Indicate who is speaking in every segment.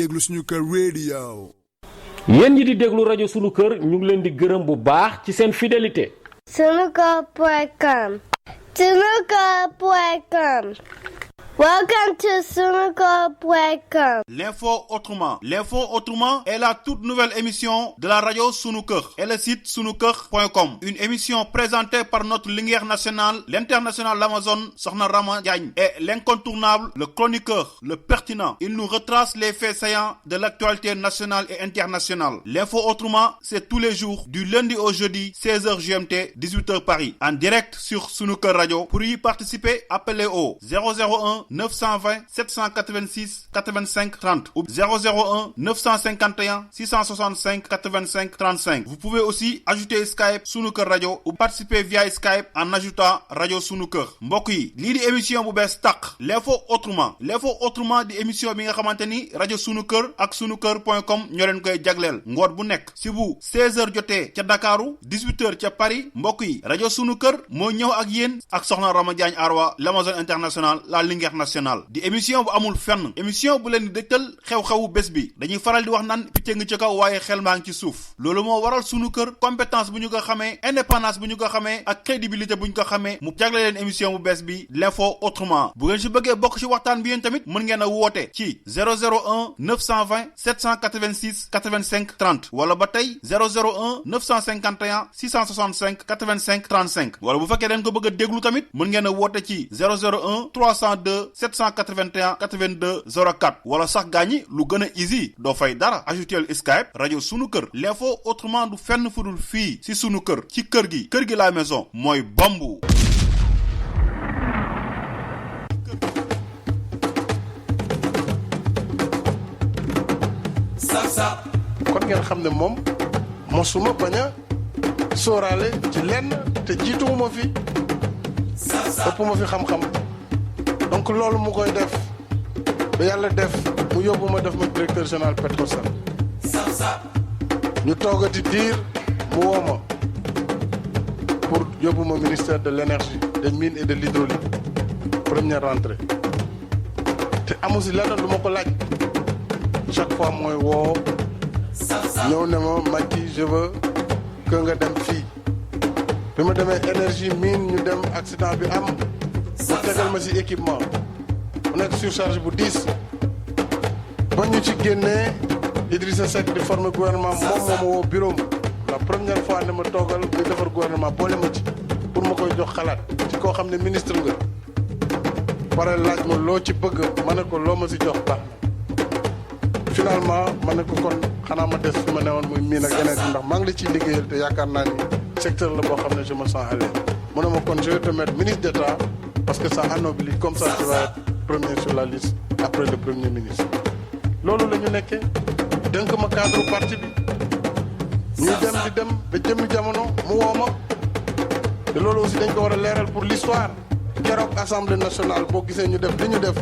Speaker 1: déglu suñu kër radio.
Speaker 2: yéen ñi di déglu rajo sunu kër ñu ngi leen di gërëm bu baax ci seen fidélité.
Speaker 3: Sunuker.com. Sunuker.com. Welcome to Sunuker.com.
Speaker 4: L'info autrement. L'info autrement est la toute nouvelle émission de la radio Sunuker et le site sunuker.com. Une émission présentée par notre lumière nationale, l'international l'Amazon, Sokhna Rama Diagne, et l'incontournable, le chroniqueur, le pertinent. Il nous retrace les faits saillants de l'actualité nationale et internationale. L'info autrement, c'est tous les jours, du lundi au jeudi, 16h GMT, 18h Paris, en direct sur Sunuker Radio. Pour y participer, appelez au 001 920 786 85 30 ou 001 951 665 85 35. Vous pouvez aussi ajouter Skype Sunuker Radio ou participer via Skype en ajoutant Radio Sunuker. Mbokk yi, lii di émission bu bees tàq, l'info autrement di émission bi nga xamanteni Radio Sunuker ak sunuker.com ñoo leen koy jagleel ngoor bu nekk si bu 16h jotee ca Dakaru 18h ca Paris. Mbokk yi, Radio Sunuker moo ñëw ak yéen ak Sokhna Rama Diagne Arwa, l'Amazon international, la Linguère nationale. Di émission bu amul fenn, émission bu leen di dëgtal xew-xewu bés bi. Dañuy faral di wax naan picc nga ci kaw waaye xel maa ngi ci suuf. Loolu moo waral Sunuker compétence bu ñu ko xamee, indépendance bu ñu ko xamee ak crédibilité bu ñu ko xamee mu jagle leen émission bu bees bi l'info autrement. Bu ngeen si bëggee bokk ci waxtaan bi yéen tamit mën ngeen a woote ci 001 920 786 85 30 wala ba tey 001 951 665 85 35 wala bu fekkee dañ ko bëgg a déglu tamit mën ngeen a woote ci 001 302 781 82 04 wala sax gaañi lu gën a easy doo fay dara ajoutel Skype rajo Sunuker. L'info autrement du fenn fudul fii si Sunuker ci kër gi la maison mooy bambu.
Speaker 5: kon ngeen xam ne moom mosuma bañ a sóoraale ci lenn te jiituwuma fi ëpp ma fi xam-xam donc loolu mu koy def ba yàlla def mu yóbbu ma def ma directeur général Petrosen ñu toogati diir mu woo ma pour yóbbu ma ministère de l'énergie des mines et de l'hydraulique première rentrée te amu si lenn lu ma ko laaj chaque fois mooy woo ñëw ne ma Macky je veux que nga dem fii bi ma demee énergie mine ñu dem accident bi am mu tegal ma si équipement mu nekk surcharge bu 10 ba ñu ci génnee Idrissa Seck di former gouvernement moom moo ma woo bureau la première fois ne ma toogal muy defar gouvernement boole ma ci pour ma koy jox xalaat ci koo xam ne ministre nga pare laaj ma loo ci bëgg ma ne ko loo ma si jox baax finalement ma ne ko kon xanaa ma des fi ma newoon muy miin ak yeneen ndax maa ngi la ciy liggéeyal te yaakaar naa ni secteur la boo xam ne je me sens à l'aise mu ne ma kon je vais te mettre ministre d'État parce que ça anoblit comme ça tu vas être premier sur la liste après le premier ministre. loolu la ñu nekkee dënk ma cadre parti bi ñuy dem di dem ba jëmmi jamono mu woo ma te loolu aussi dañ ko war a leeral pour l'histoire keroog assemblée nationale boo gisee ñu def li ñu def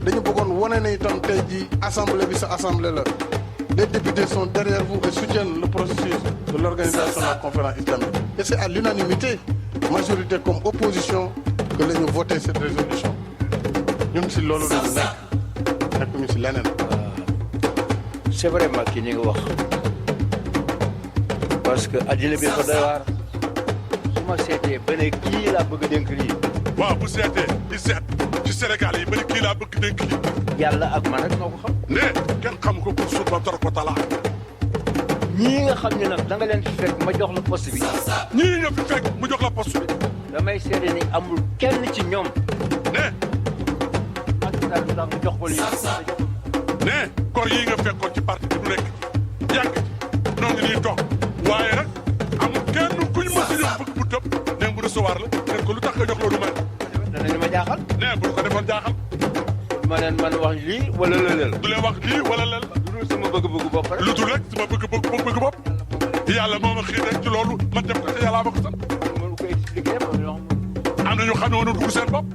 Speaker 5: dañu bëggoon wane ne itam tey jii assemblée bi sa assemblée la. Les députés sont derrière vous et soutiennent le processus de l'organisation de la conférence islamique. Et c'est à l'unanimité, majorité comme opposition, que nous avons voté cette résolution. Nous sommes là, nous sommes là.
Speaker 6: C'est vraiment ce que nous avons. Parce que Adil bi ko doy waar su ma seetee ba ne kii laa bëgg dénk lii.
Speaker 7: waaw bu seetee di seet ci Sénégal yi ba ne kii laa bëgg dénk lii.
Speaker 6: yàlla ak man rek noo ko xam.
Speaker 7: ne kenn xam ko pour suuf ba tor ko talaa.
Speaker 6: ñii nga xam ne nag da nga leen fi fekk ma jox la poste bi.
Speaker 7: ñii nga fi fekk mu jox la poste bi.
Speaker 6: damay seede ni amul kenn ci ñoom.
Speaker 7: ne.
Speaker 6: ak daal du tax mu jox ko lii.
Speaker 7: ne kor yii nga fekkoon ci parti bi du nekk yàgg ci noo ngi nii toog waaye nag amul kenn kuñ mës a jox bëgg bu tëb ne bu recevoir la ne ko lu tax nga jox loolu mel.
Speaker 6: danañu ma jaaxal.
Speaker 7: ne bu ko defoon jaaxal.
Speaker 6: ma leen man wax lii wala lëleel.
Speaker 7: du leen wax lii wala lël.
Speaker 6: lu dul sama bëgg-bëgg bopp rek.
Speaker 7: lu dul rek sama bëgg bopp. yàlla moo ma xiir rek ci loolu ma def ko te yàlla ma ko sax.
Speaker 6: mënu ko expliquer
Speaker 7: am na ñu xam ne woon dugg seen bopp.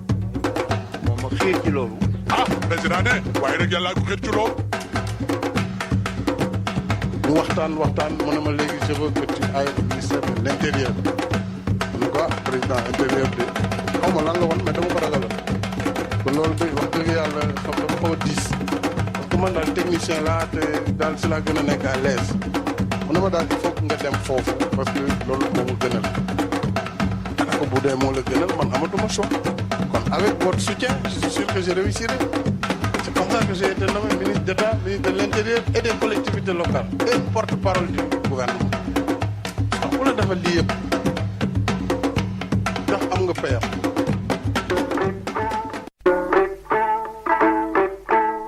Speaker 6: moom ma xiir ci loolu.
Speaker 7: ah président ne waaye nag yàlla ko xiir ci loolu.
Speaker 5: ñu waxtaan mu ne ma léegi je veux que tu ailles au ministère de l'intérieur. en tout cas président intérieur bi xaw ma lan la woon mais dama ko ragaloon. kon loolu day wax dëgg yàlla xam dama xaw a diis. parce que man daal technicien laa te daal si laa gën a nekk à l'aise mu ne ma daal il faut que nga dem foofu parce que loolu moo ma gënal dana ko bu dee moo la gënal man amatuma choix kon avec votre soutien je suis sûr que je réussirai. C'est comme ça que j'ai été nommé ministre d'État, ministre de l'Intérieur et des collectivités locales et porte-parole du gouvernement. waaw ku la defal lii yëpp ndax am nga payam.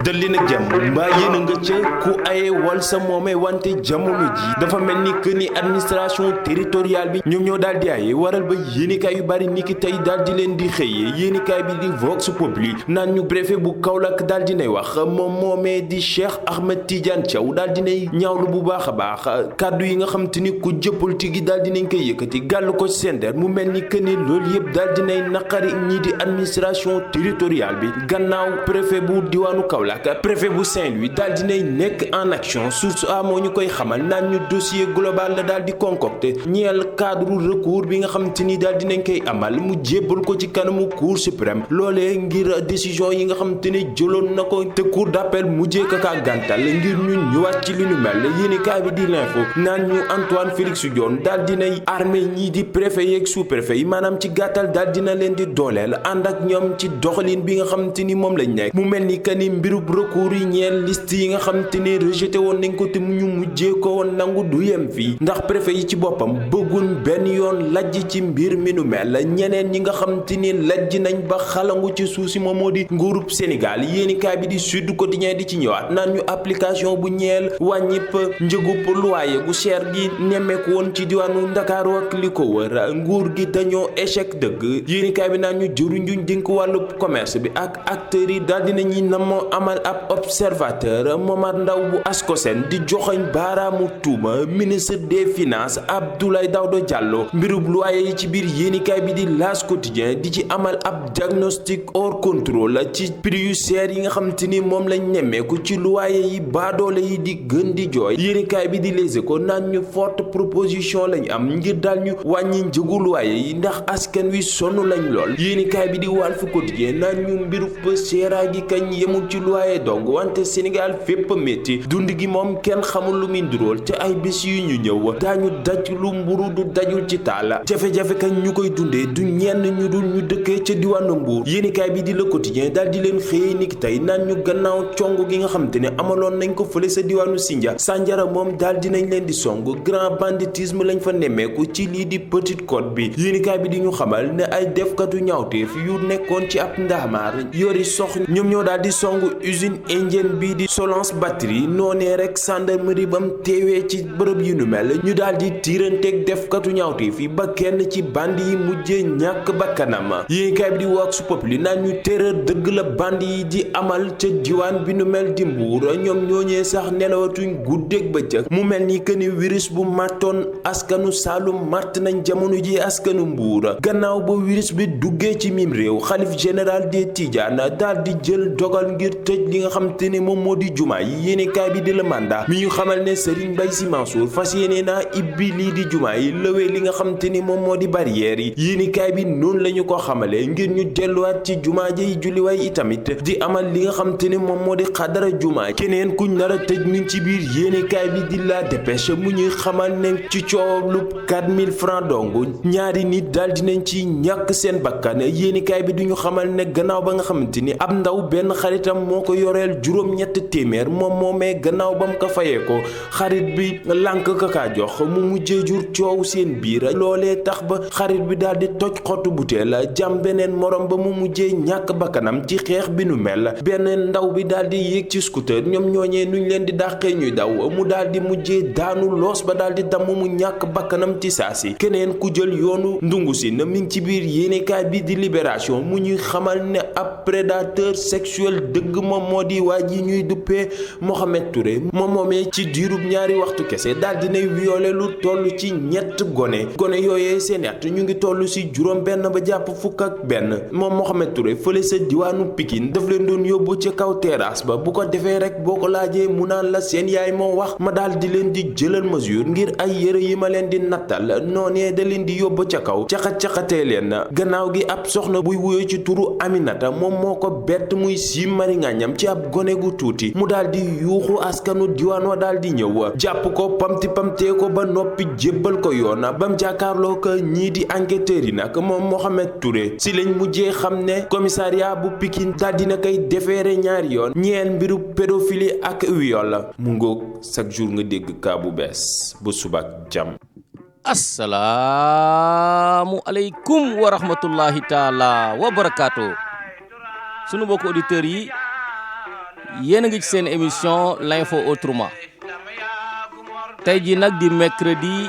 Speaker 8: dal li nag jàmm mbaa yéen a nga ca ku aye wal sa moome wante jamono ji dafa mel ni que ni administration territoriale bi ñoom ñoo daal di aye waral ba yéenikaay yu bari niki tey daal di leen di xëyee yéenikaay bi di Vox Populi naan ñu préfet bu Kaolack daal di nay wax moom moomee di Cheikh Ahmed Tidiane Thiaw daal di nay ñaawlu bu baax a baax kàddu yi nga xam te ni ku jëppal ti gi daal di nañ koy yëkkati gàll ko ci seen der mu mel ni que ni loolu yëpp daal di nay naqari ñii di administration territoriale bi gannaaw préfet bu diwaanu Kaolack préfet bu Saint-Louis daal dinay nekk en action source a moo ñu koy xamal naan ñu dossier global la daal di concocté ñeel cadre recours bi nga xam te ni daal dinañ koy amal mu jébbal ko ci kanamu cour suprême loolee ngir décision yi nga xam te ni jëloon na ko te cour d'appel mujjee ka gàntal ngir ñun ñëwaat ci li ñu mel yéenekaay bi di l'info naan ñu Antoine Félix Diome daal dinay armée ñii di préfet yeeg sous-préfet yi maanaam ci gàttal daal dina leen di dooleel ànd ak ñoom ci doxalin bi nga xam te ni moom lañ nekk mu mel ni que ni mbirub recours yi ñeel liste yi nga xam te ne rejeté woon nañ ko te mu ñu mujjee ko woon nangu du yem fii ndax préfet yi ci boppam bëgguñ benn yoon lajj ci mbir mi nu mel ñeneen ñi nga xam te ni lajj nañ ba xalangu ci suuf si moom moo di nguurub Sénégal yéenikaay bi di Sud Quotidien di ci ñëwaat naan ñu application bu ñeel wàññip njëgub loyer gu cher gi nemmeeku woon ci diwaanu Ndakaaru ak li ko wër nguur gi dañoo échec dëgg yéenikaay bi naan ñu jëruñu dénk wàllu commerce bi ak acteurs yi daal dinañuy namoo amal ab observateur Momar Ndaw bu Ascosen di joxoñ baaraamu tuuma ministre des finances Abdoulaye Daouda Diallo mbirub loyer yi ci biir yéenikaay bi di L'As Quotidien di ci amal ab diagnostic hors contrôle ci prix yu seer yi nga xam te ni moom lañ nemmeeku ci loyer yi baadoole yi di gën di jooy yéenikaay bi di Les Échos naan ñu forte proposition lañ am ngir daal ñu wàññi njëgu loyer yi ndax askan wi sonn lañ lool yéenikaay bi di Walf Quotidien naan ñu mbirub seeraay gi kañ yemul ci loyer dong wante Sénégal fépp métti dund gi moom kenn xamul lu muy nduróol ca ay bés yu ñu ñëw daañu daj lu mburu du dajul ci taal jafe-jafe kañ ñu koy dundee du ñenn ñu dul ñu dëkkee ca diwaanu Mbuur yéenikaay bi di Le Quotidien daal di leen xëyee niki tey naan ñu gannaaw cong gi nga xam te ne amaloon nañ ko fële sa diwaanu Sindia Sandiara moom daal dinañ leen di song grand banditisme lañ fa nemmeeku ci lii di Petite Côte bi yéenikaay bi di ñu xamal ne ay defkatu ñaawteef yu nekkoon ci ab ndaamaar yori sox ñoom ñoo daal di song usine indienne bii di Solence Batterie noonee rek gendarmerie bam teewee ci bërëb yu nu mel ñu daal di tiiranteeg defkatu ñaawteef yi ba kenn ci bandi yi mujjee ñàkk bakkanam yéenekaay bi di Vox Populi naan ñu terreur dëgg la bandi yi di amal ca diwaan bi nu mel di Mbuur ñoom ñooñee sax nelawatuñ guddeeg bëccëg mu mel ni que ni virus bu màttoon askanu Saalum màtt nañ jamono ji askanu Mbuur gannaaw ba virus bi duggee ci mim réew xalif général des Tidianes daal di jël dogal ngir tëj li nga xam te ne moom moo di jumaa yi yéenekaay bi di Le Mandat mi ñu xamal ne Serigne Mbaye Sy Mansour fas yéene naa ibbi lii di jumaa yi lëwee li nga xam te ni moom moo di barrière yi yéenekaay bi noonu la ñu ko xamale ngir ñu delluwaat ci jumaa ji julliwaay itamit di amal li nga xam te ne moom moo di xadara jumaa keneen kuñ nar a tëj ñu ci biir yéenekaay bi di La Dépêche mu ñuy xamal ne ci coow lu 4000 francs dong ñaari nit daal dinañ ci ñàkk seen bakkan yéenekaay bi duñu xamal ne gannaaw ba nga xamante ni ab ndaw benn xaritam moo ko yoreel juróom-ñett téeméer moom moomee gannaaw ba mu ko fayee ko xarit bi lànk ka kaa jox mu mujjee jur coow seen biir loolee tax ba xarit bi daal di toj xottu butéel jam beneen morom ba mu mujjee ñàkk bakkanam ci xeex bi nu mel benn ndaw bi daal di yéeg ci scooter ñoom ñooñee nuñ leen di dàqee ñuy daw mu daal di mujjee daanu loos ba daal di damm mu ñàkk bakkanam ci saasi keneen ku jël yoonu ndungu si na mi ngi ci biir yéenekaay bi di Libération mu ñuy xamal ne ab prédateur sexuel dëgg moom moo di waa ji ñuy duppee Mohamed Touré moom moomee ci diirub ñaari waxtu kese daal dinay violé lu toll ci ñett gone yooyee seen at ñu ngi toll si juróom benn ba jàpp fukk ak benn moom Mohamed Touré fële sa diwaanu Pikine daf leen doon yóbbu ca kaw terrasse ba bu ko defee rek boo ko laajee mu naan la seen yaay moo wax ma daal di leen di jëlal mesure ngir ay yëre yi ma leen di nattal noonee da leen di yóbbu ca kaw caxat-caxatee leen gannaaw gi ab soxna buy wuyoo ci turu Aminata moom moo ko bett muy siim mari ngañam yem ci ab gone gu tuuti mu daal di yuuxu askanu diwaan wa daal di ñëw jàpp ko pamtee ko ba noppi jébbal ko yoon bam jàkkaarloo ko ñii di enquêteurs yi nag moom Mohamed Touré si lañ mujjee xam ne commissariat bu Pikine daal dina koy defeere ñaari yoon ñeel mbiru pédophilie ak viol mu ngoog chaque jour nga dégg kaa bu bees ba subaak jàmm.
Speaker 9: Assalaamu aleykum wa rahmatullahi taala wa barakaatu sunu mbokk auditeurs yi yéen a ngi ci seen émission l'info autrement tey ji nag di mercredi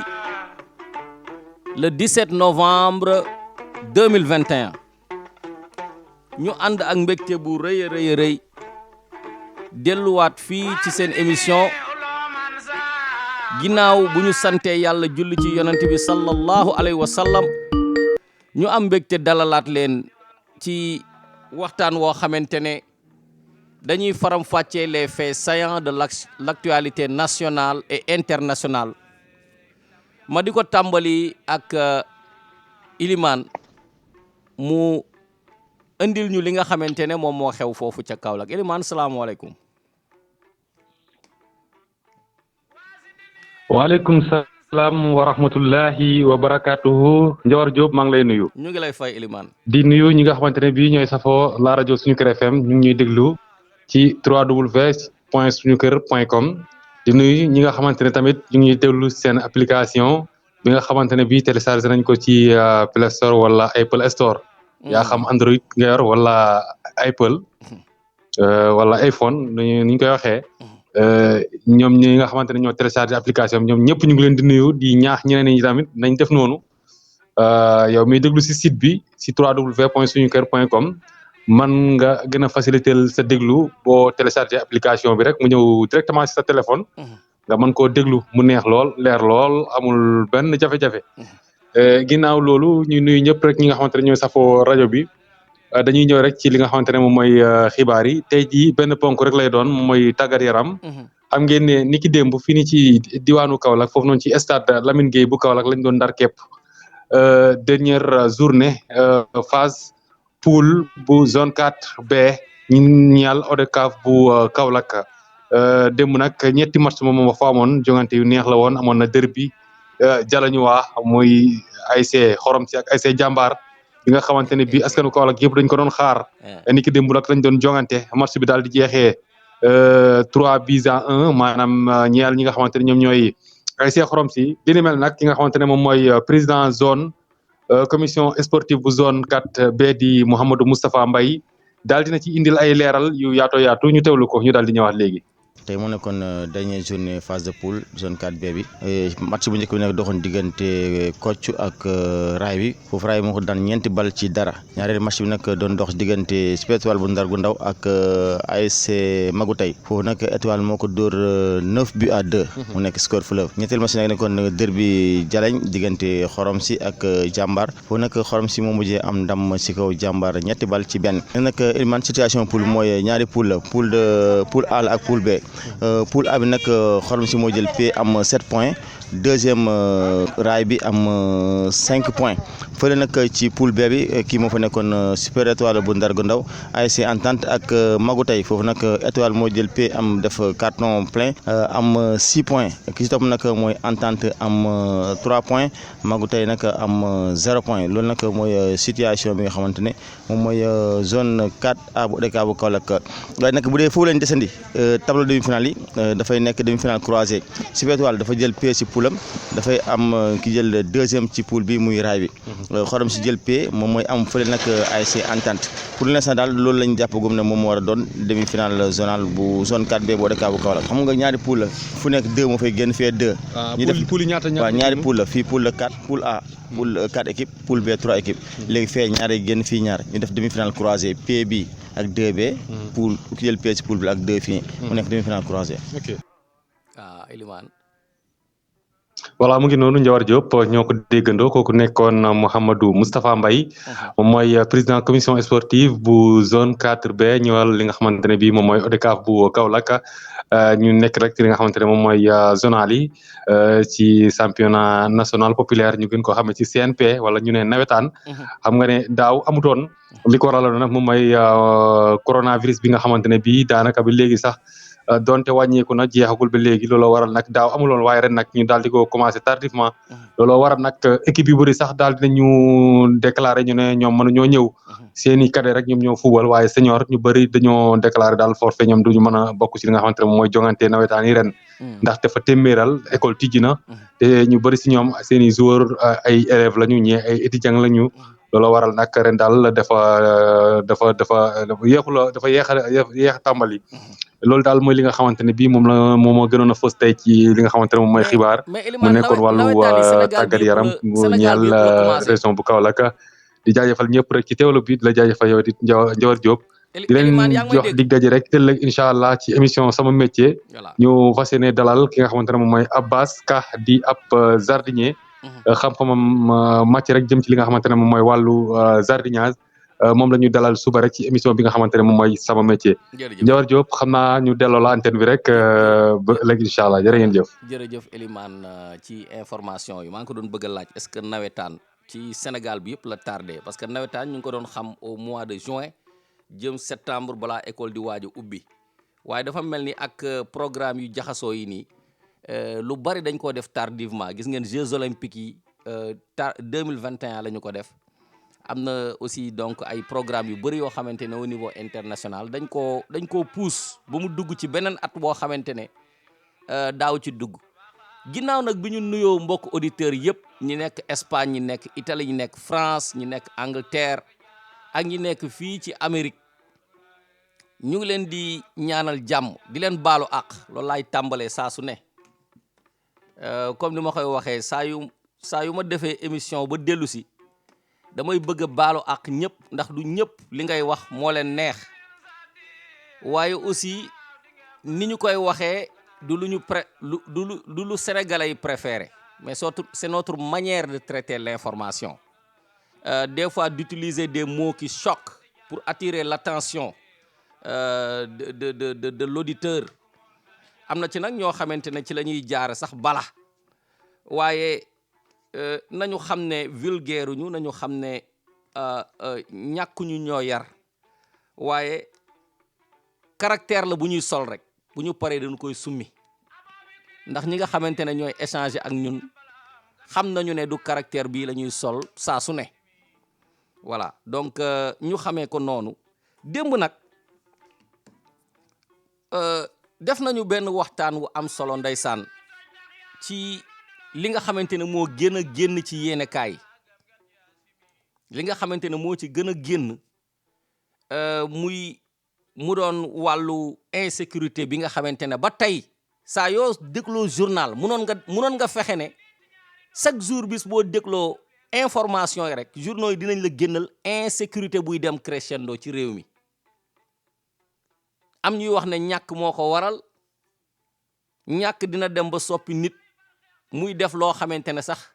Speaker 9: le 17 novembre 2021 ñu ànd ak mbégte bu rëy a rëy delluwaat fii ci seen émission ginnaaw bu ñu santee yàlla julli ci yonent bi sallallahu alayhi wa sallam ñu am mbégte dalalaat leen ci waxtaan woo xamante ne dañuy faram-fàccee les faits saillants de l'actualité nationale et internationale ma di ko tàmbali ak Ilimane mu indil ñu li nga xamante ne moom moo xew foofu ca Kaolack Ilimane salaamaaleykum.
Speaker 10: waaleykum salaam wa rahmatullahi wa barakaatuhu Njawar Diop maa ngi lay nuyu.
Speaker 9: ñu ngi lay fay Ilimane.
Speaker 10: di nuyu ñi nga xamante ne bii ñooy safoo la rajo Suñu Kër FM ñu ngi ñuy déglu ci www.suñukër.com di nuyu ñi nga xamante ne tamit ñu ngi déglu seen application bi nga xamante ne bii téléchargé nañ ko ci Play Store wala Apple Store. yaa xam Android nga yor wala Apple wala iPhone ni ñu koy waxee. ñoom ñi nga xamante ne ñoo téléchargé application bi ñoom ñëpp ñu ngi leen di nuyu di ñaax ñeneen ñi tamit nañ def noonu yow miy déglu si site bi si www.suñukër.com man nga gën a faciliter sa déglu boo téléchargé application bi rek mu ñëw directement si sa téléphone nga mën koo déglu mu neex lool leer lool amul benn jafe-jafe ginnaaw loolu ñu nuyu ñëpp rek ñi nga xamante ne ñooy safoo rajo bi dañuy ñëw rek ci li nga xamante ne moom mooy xibaar yi tey jii benn ponk rek lay doon moom mooy tàggat yaram. xam ngeen ne ni ki démb fii nii ci diwaanu Kaolack foofu noonu ci stade Lamine Gueye bu Kaolack lañ doon ndar képp dernière journée phase poule bu zone 4B ñu ñaal ODCAV bu Kaolack démb nag ñetti match moom moo fa amoon jongante yu neex la woon amoon na derby jalañu waa muy ASC Xorom si ak ASC Jàmbaar bi nga xamante ne bii askanu Kaolack yëpp dañ ko doon xaar ni ki démb nag lañ doon jongante match bi daal di jeexee 3-1 maanaam ñeel ñi nga xamante ne ñoom ñooy ASC Xorom si li ni mel nag ki nga xamante ne moom mooy président zone commission sportive bu zone 4B di Mouhamadou Moustapha Mbaye daal dina ci indil ay leeral yu yaatu ñu teewlu ko ñu daal di ñëwaat léegi.
Speaker 11: tey mu nekkoon dernière journée phase de poule zone 4B bi match bu njëkk bi nag doxoon diggante Kocc ak Raay bi foofu Raay moo ko daan 4 bal ci dara ñaareelu match bi nag doon dox diggante Super Étoile bu Ndar gu ndaw ak ASC Magu Tey foofu nag Étoile moo ko dóor 9-2 mu nekk score fleuve ñetteelu match nag nekkoon derby Jalañ diggante Xorom si ak Jàmbaar foofu nag Xorom si moo mujjee am ndam si kaw Jàmbaar 2 bal ci benn nag Elimane situation poule mooy ñaari poule A ak poule B poule A bi nag Xorom si moo jël P am 7 points deuxième Raay bi am 5 points fële nag ci poule B bi kii moo fa nekkoon Super Étoile bu Ndar gu ndaw ASC Entente ak Magu Tey foofu nag Étoile moo jël P am def carton plein am 6 points ki ci topp nag mooy Entente am 3 points Magu Tey nag am 0 point loolu nag mooy situation bi nga xamante ne moom mooy zone 4A bu ODCAV bu Kaolack waaye nag bu dee foofu lañ desandi tableau demi-finale yi dafay nekk demi-finale croisée Super Étoile dafa jël P ci poule am dafay am ki jël deuxième ci poule bi muy Raay bi Xorom si jël P moom mooy am fële nag ASC Entente pour l'instant daal loolu lañ jàpp gum ne moom moo war a doon demi-finale zonale bu zone 4B bu ODCAV bu Kaolack xam nga ñaari poule la fu nekk 2 moo fay génn fee 2. ñu def poule ñaata waaw ñaari poule la fii poule 4 poule A poule 4 équipes poule B 3 équipes léegi fee ñaari génn fii ñaar ñu def demi-finale croisée P bi ak 2B poule ki jël P ci poule bi ak 2 fii mu nekk demi-finale croisée.
Speaker 9: ok Elimane.
Speaker 10: voilà mu ngi noonu Njawar Diop ñoo ko déggandoo kooku nekkoon Mouhamadou Moustapha Mbaye moom mooy président commission sportive bu zone 4B ñëwal li nga xamante ne bii moom mooy ODCAV bu Kaolack ñu nekk rek ci li nga xamante ne moom mooy zonal yi ci championnat national populaire ñu gën ko xamee ci CNP wala ñu ne nawetaan xam nga ne daaw amutoon li ko waraloon nag moom mooy coronavirus bi nga xamante ne bii daanaka bi léegi sax donte wàññeeku na jeexagul ba léegi looloo waral nag daaw amuloon waaye ren nag ñu daal di ko commencé tardivement looloo waral nag équipe yu bëri sax daal dinañu déclaré ñu ne ñoom mënuñoo ñëw seeni cadet rek ñoom ñoo fubal waaye senior ñu bëri dañoo déclaré daal forfait ñoom duñu mën a bokk ci li nga xamante ne moom mooy jongante nawetaan yi ren ndax dafa téeméeral école tijji na te ñu bëri si ñoom seeni joueur ay élèves lañu ñee ay étudiants lañu looloo waral nag ren daal dafa yéex a tàmbali loolu daal mooy li nga xamante ne bii moom moo gënoon a fës tey ci li nga xamante ne moom mooy xibaar mu nekkoon wàllu tàggat yaram mu ñeel région bu Kaolack di jaajëfal ñëpp rek ci teewlu bi di la jaajëfal yow di Njawar Diop di leen jox dig daje rek ëllëg incha allah ci émission sama métier ñu fas yéene dalal ki nga xamante ne moom mooy Abbas Ka di ab jardinier xam-xamam màcc rek jëm ci li nga xamante ne moom mooy wàllu jardinage moom la ñu dalal suba rek ci émission bi nga xamante ne moom mooy sama métier Njawar Diop xam naa ñu delloo la antenne bi rek ba léegi incha allah jërë ngeen jëf.
Speaker 9: jërëjëf Elimane ci information yi maa ngi ko doon bëgg a laaj est-ce que nawetaan ci Sénégal bi yëpp la tardé parce que nawetaan ñu ngi ko doon xam au mois de juin jëm septembre balaa école di waaj a ubbi waaye dafa mel ni ak programme yu jaxasoo yi nii lu bari dañ koo def tardivement gis ngeen Jeux olympiques yi 2021 la ñu ko def. am na aussi donc ay programme yu bëri yoo xamante ne au niveau international dañ koo pousse ba mu dugg ci beneen at boo xamante ne daaw ci dugg ginnaaw nag bi ñu nuyoo mbokk auditeurs yëpp ñi nekk Espagne ñi nekk Italie ñi nekk France ñi nekk Angleterre ak ñi nekk fii ci Amérique ñu ngi leen di ñaanal jàmm di leen baalu àq loolu laay tàmbalee saa su ne comme ni ma koy waxee saa yu ma defee émission ba dellu si damay bëgg a baalu ak ñëpp ndax du ñëpp li ngay wax moo leen neex waaye aussi ni ñu koy waxee du lu sénégalais yi préféré mais surtout c'est notre manière de traiter l'information des fois d'utiliser des mots qui choquent pour attirer l'attention de l'auditeur am na ci nag ñoo xamante ne ci la ñuy jaar sax bala waaye nañu xam ne vulgaire ñu nañu xam ne ñàkkuñu ñoo yar waaye caractère la bu ñuy sol rek bu ñu paree dañu koy summi ndax ñi nga xamante ne ñooy échanger ak ñun xam nañu ne du caractère bii la ñuy sol saa su ne voilà donc ñu xamee ko noonu démb nag def nañu benn waxtaan wu am solo ndeysaan ci li nga xamante ne moo gën a génn ci yéenekaay li nga xamante ne moo ci gën a génn mu doon wàllu insécurité bi nga xamante ne ba tey saa yoo dégloo journal munoon nga fexe ne chaque jour bis boo dégloo information yi rek journaux yi dinañ la génnal insécurité buy dem crescendo ci réew mi am ñuy wax ne ñàkk moo ko waral ñàkk dina dem ba soppi nit muy def loo xamante ne sax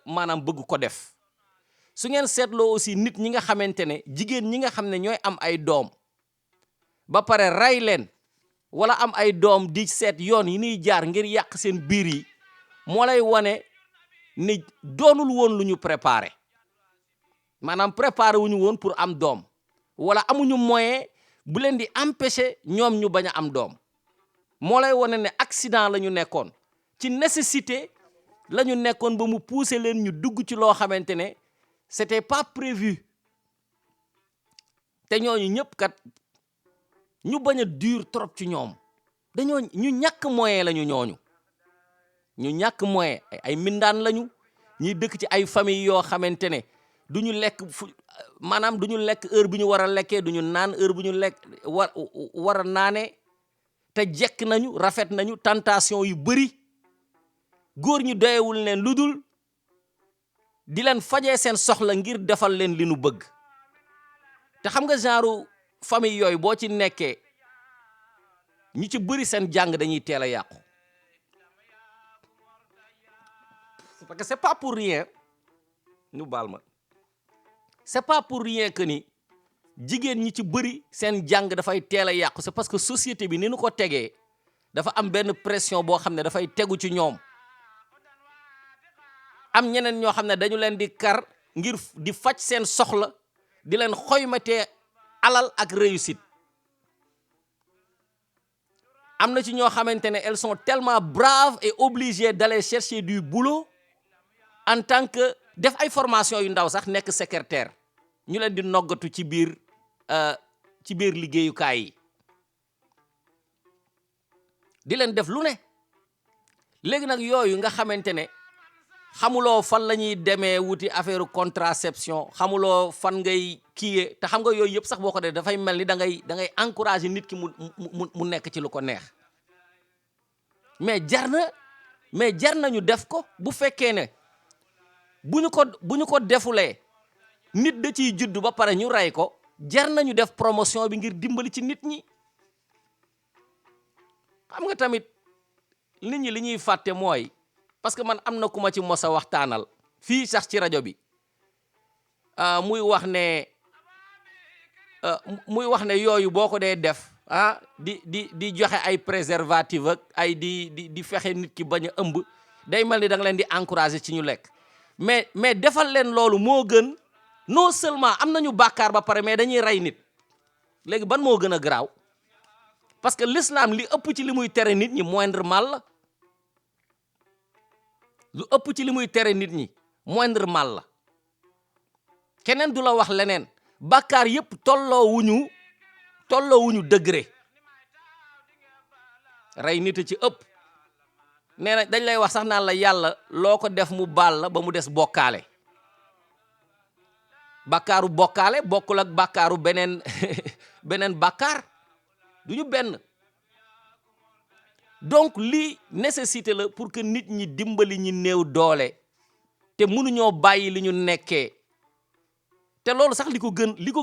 Speaker 9: maanaam bëgg ko def su ngeen seetloo aussi nit ñi nga xamante ne jigéen ñi nga xam ne ñooy am ay doom ba pare rey leen wala am ay doom di seet yoon yi ñuy jaar ngir yàq seen biir yi moo lay wane ni doonul woon lu ñu préparé maanaam préparé wuñu woon pour am doom wala amuñu moyen bu leen di empêcher ñoom ñu bañ a am doom moo lay wane ne accident la ñu nekkoon ci nécessité la ñu nekkoon ba mu pousser leen ñu dugg ci loo xamante ne c'était pas prévu te ñooñu ñëpp kat ñu bañ a dur trop ci ñoom dañoo ñu ñàkk moyen la ñu ñooñu ñu ñàkk moyen ay mindaan lañu ñuy dëkk ci ay famille yoo xamante ne du ñu lekk maanaam du ñu lekk heure bu ñu war a lekkee du ñu naan heure bu ñu lekk war a naanee te jekk nañu rafet nañu tentation yu bëri góor ñu doyewul leen lu dul di leen fajee seen soxla ngir defal leen li nu bëgg te xam nga genre famille yooyu boo ci nekkee ñu ci bëri seen jàng dañuy teel a yàqu parce que c'est pas pour rien ñu baal ma c'est pas pour rien que ni jigéen ñi ci bëri seen jàng dafay teel a yàqu c'est parce que société bi ni nu ko tegee dafa am benn pression boo xam ne dafay tegu ci ñoom am ñeneen ñoo xam ne dañu leen di kar ngir di faj seen soxla di leen xoymatee alal ak réussite am na ci ñoo xamante ne elles sont tellement braves et obligées d'aller chercher du boulot en tant que def ay formation yu ndaw sax nekk secrétaire ñu leen di noggatu ci biir liggéeyukaay yi di leen def lu ne léegi nag yooyu nga xamante ne xamuloo fan la ñuy demee wuti affaire contraception xamuloo fan ngay kiiyee te xam nga yooyu yëpp sax boo ko def dafay mel ni da ngay encourager nit ki mu nekk ci lu ko neex mais jar nañu def ko bu fekkee ne bu ñu ko defulee nit da ciy judd ba pare ñu rey ko jar nañu def promotion bi ngir dimbali ci nit ñi xam nga tamit nit ñi li ñuy fàtte mooy parce que man am na ku ma ci mos a waxtaanal fii sax ci rajo bi muy wax ne yooyu boo ko dee def di joxe ay préservatif ak ay di fexe nit ki bañ a ëmb day mel ni da nga leen di encourager ci ñu lekk mais defal leen loolu moo gën non seulement am nañu bàkkaar ba pare mais dañuy rey nit léegi ban moo gën a garaaw parce que l'islam li ëpp ci li muy tere nit ñi moindre mal la lu ëpp ci li muy tere nit ñi moindre mal la keneen du la wax leneen bàkkaar yépp tolloowuñu degré rey nit ci ëpp nee na dañ lay wax sax naan la yàlla loo ko def mu baal la ba mu des bokkaale bàkkaaru bokkaale bokkul ak bàkkaaru beneen bàkkaar duñu benn donc lii nécessité la pour que nit ñi dimbali ñi néew doole te mënuñoo bàyyi li ñu nekkee te loolu sax li ko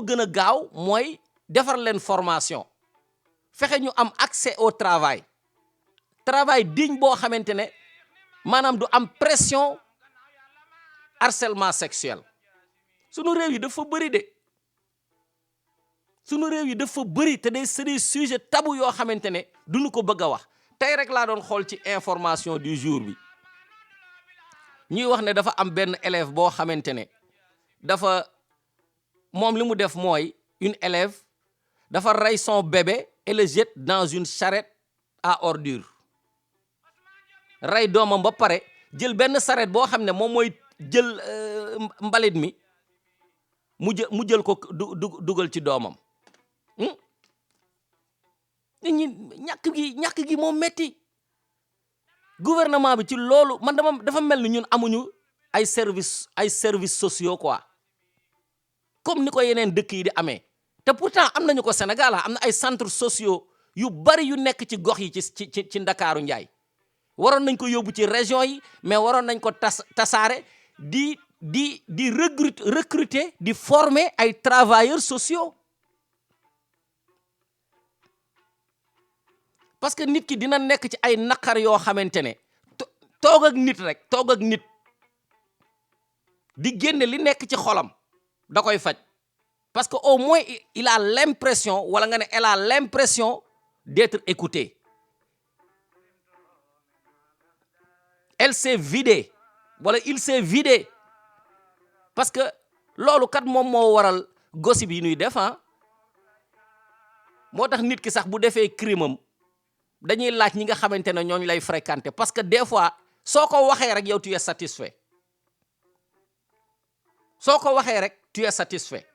Speaker 9: gën a gaaw mooy defar leen formation fexe ñu am accès au travail digne boo xamante ne maanaam du am pression harcèlement sexuel sunu réew yi dafa bëri de sunu réew yi dafa bëri te c'est des sujets tabou yoo xamante ne duñu ko bëgg a wax tey rek laa doon xool ci information du jour bi ñuy wax ne dafa am benn élève boo xamante ne moom li mu def mooy une élève dafa rey son bébé et le jette dans une charrette à ordures rey doomam ba pare jël benn charrette boo xam ne moom mooy jël mbalit mi mu jël ko dugal ci doomam nit ñi ñàkk gi moo metti gouvernement bi ci loolu man dafa mel ni ñun amuñu ay services sociaux quoi comme ni ko yeneen dëkk yi di amee te pourtant am nañu ko Sénégal am na ay centres sociaux yu bari yu nekk ci gox yi ci Ndakaaru Njaay waroon nañ ko yóbbu ci région yi mais waroon nañ ko tasaare di recruter di former ay travailleurs sociaux parce que nit ki dina nekk ci ay naqar yoo xamante ne toog ak nit di génne li nekk ci xolam da koy faj parce que au moins il a l'impression wala nga ne elle a l'impression d'être écoutée elle s'est vidée wala il s'est vidé parce que loolu kat moom moo waral gossip yi ñuy def moo tax nit ki sax bu defee crime am dañuy laaj ñi nga xamante ne ñooñu lay fréquenter parce que des fois soo ko waxee rek yow tu es satisfait soo ko waxee rek tu es satisfait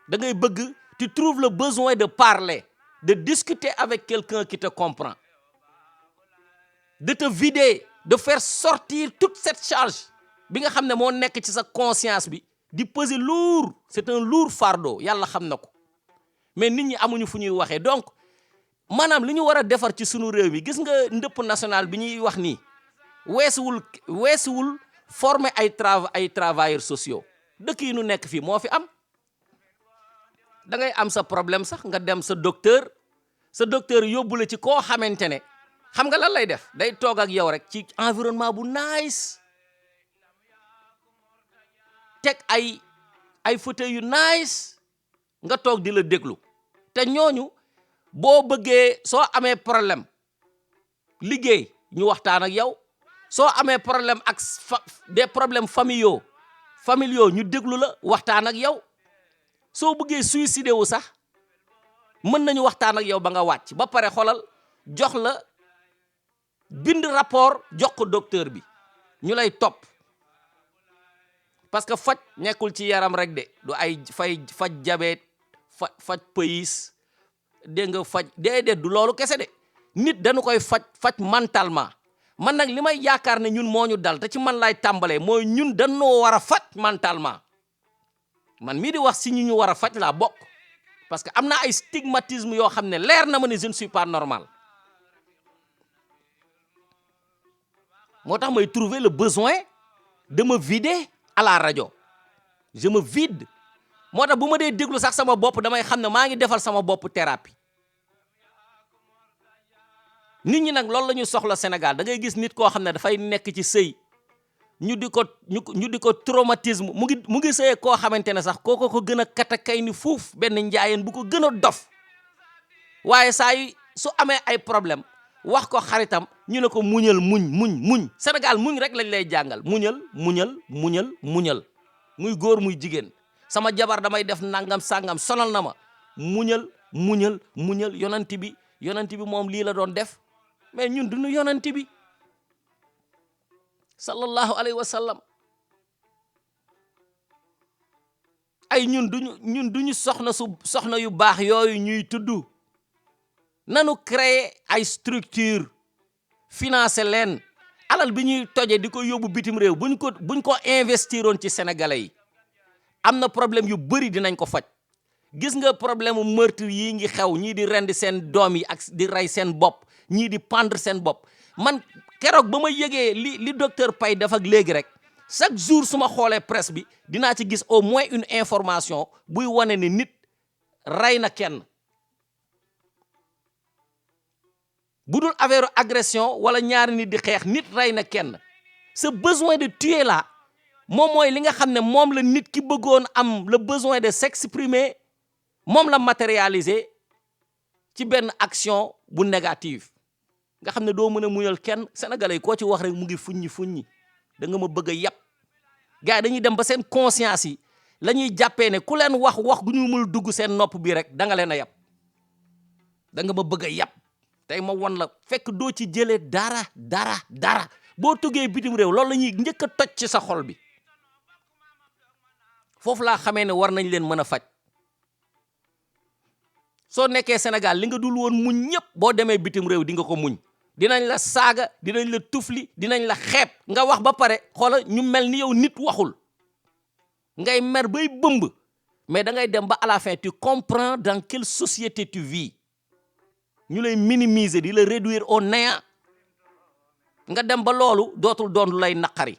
Speaker 9: da ngay bëgg tu trouves le besoin de parler de discuter avec quelqu'un qui te comprend de te vider de faire sortir toute cette charge bi nga xam ne moo nekk ci sa conscience bi di peser lourd c'est un lourd fardeau yàlla xam na ko mais nit ñi amuñu fu ñuy waxee donc maanaam li ñu war a defar ci sunu réew mi gis nga ndëpp national bi ñuy wax nii weesuwul former ay travailleurs sociaux dëkk yi nu nekk fii moo fi am da ngay am sa problème sax nga dem sa docteur yóbbu la ci koo xamante ne xam nga lan lay def day toog ak yow rek ci environnement bu nice teg ay fauteuil yu nice nga toog di la déglu te ñooñu boo bëggee soo amee problème liggéey ñu waxtaan ak yow soo amee problème ak des problèmes familiaux ñu déglu la waxtaan ak yow soo bëggee suicider wu sax mën nañu waxtaan ak yow ba nga wàcc ba pare xolal jox la bind rapport jox ko docteur bi ñu lay topp parce que faj nekkul ci yaram rek de du ay faj diabète faj pays dégg nga faj déedéet du loolu kese de nit dañu koy faj mentalement man nag li may yaakaar ne ñun moo ñu dal te ci man lay tàmbalee mooy ñun dañoo war a faj mentalement man mii di wax si ñu war a faj laa bokk parce que am na ay stigmatisme yoo xam ne leer na ma ne je ne suis pas normal moo tax may trouver le besoin de me vider à la radio je me vide moo tax bu ma dee déglu sax sama bopp damay xam ne maa ngi defal sama bopp thérapie nit ñi nag loolu la ñu soxla Sénégal da ngay gis nit koo xam ne dafay nekk ci sëy ñu di ko traumatisme mu ngi sëyee koo xamante ne sax kooko ko gën a katakay ni fuuf benn njaayeen bu ko gën a dof waaye saa yi su amee ay problème wax ko xaritam ñu ne ko muñal muñ Sénégal muñ rek lañ lay jàngal muñal muy góor muy jigéen sama jabar damay def nangam sangam sonal na ma muñal yonent bi moom lii la doon def mais ñun duñu yonent bi sallallahu alayhi wa sallam ay ñun duñu soxna yu baax yooyu ñuy tudd nanu créer ay structure financer leen alal bi ñuy toje di ko yóbbu bitim réew buñ ko investiroon ci sénégalais yi am na problème yu bëri dinañ ko faj gis nga problème meurtre yi ngi xew ñii di rendi seen doom yi ak di rey seen bopp ñii di pendre seen bopp man keroog ba ma yëgee li docteur Paye def ak léegi rek chaque jour su ma xoolee presse bi dinaa ci gis au moins une information buy wane ni nit rey na kenn bu dul affaire agression wala ñaari nit di xeex nit rey na kenn ce besoin de tuer là moom mooy li nga xam ne moom la nit ki bëggoon am le besoin de s'exprimer moom la matérialiser ci benn action bu négative nga xam ne doo mën a muñal kenn sénégalais yi koo ci wax rek mu ngi fuññi da nga ma bëgg a yàpp gars yi dañuy dem ba seen conscience yi la ñuy jàppee ne ku leen wax gu ñu mul dugg seen nopp bi rek da nga leen a yàpp da nga ma bëgg a yàpp tey ma won la fekk doo ci jëlee dara boo tuggee bitim réew loolu la ñuy njëkk a toj ci sa xol bi foofu laa xamee ne war nañ leen mën a faj soo nekkee Sénégal li nga dul woon muñ ñëpp boo demee bitim réew di nga ko muñ dinañ la saaga dinañ la tufli dinañ la xeeb nga wax ba pare xoola ñu mel ni yow nit waxul ngay mer bay bëmb mais da ngay dem ba à la fin tu comprends dans quelle société tu vis ñu lay minimiser di la réduire au néant nga dem ba loolu dootul doon lu lay naqari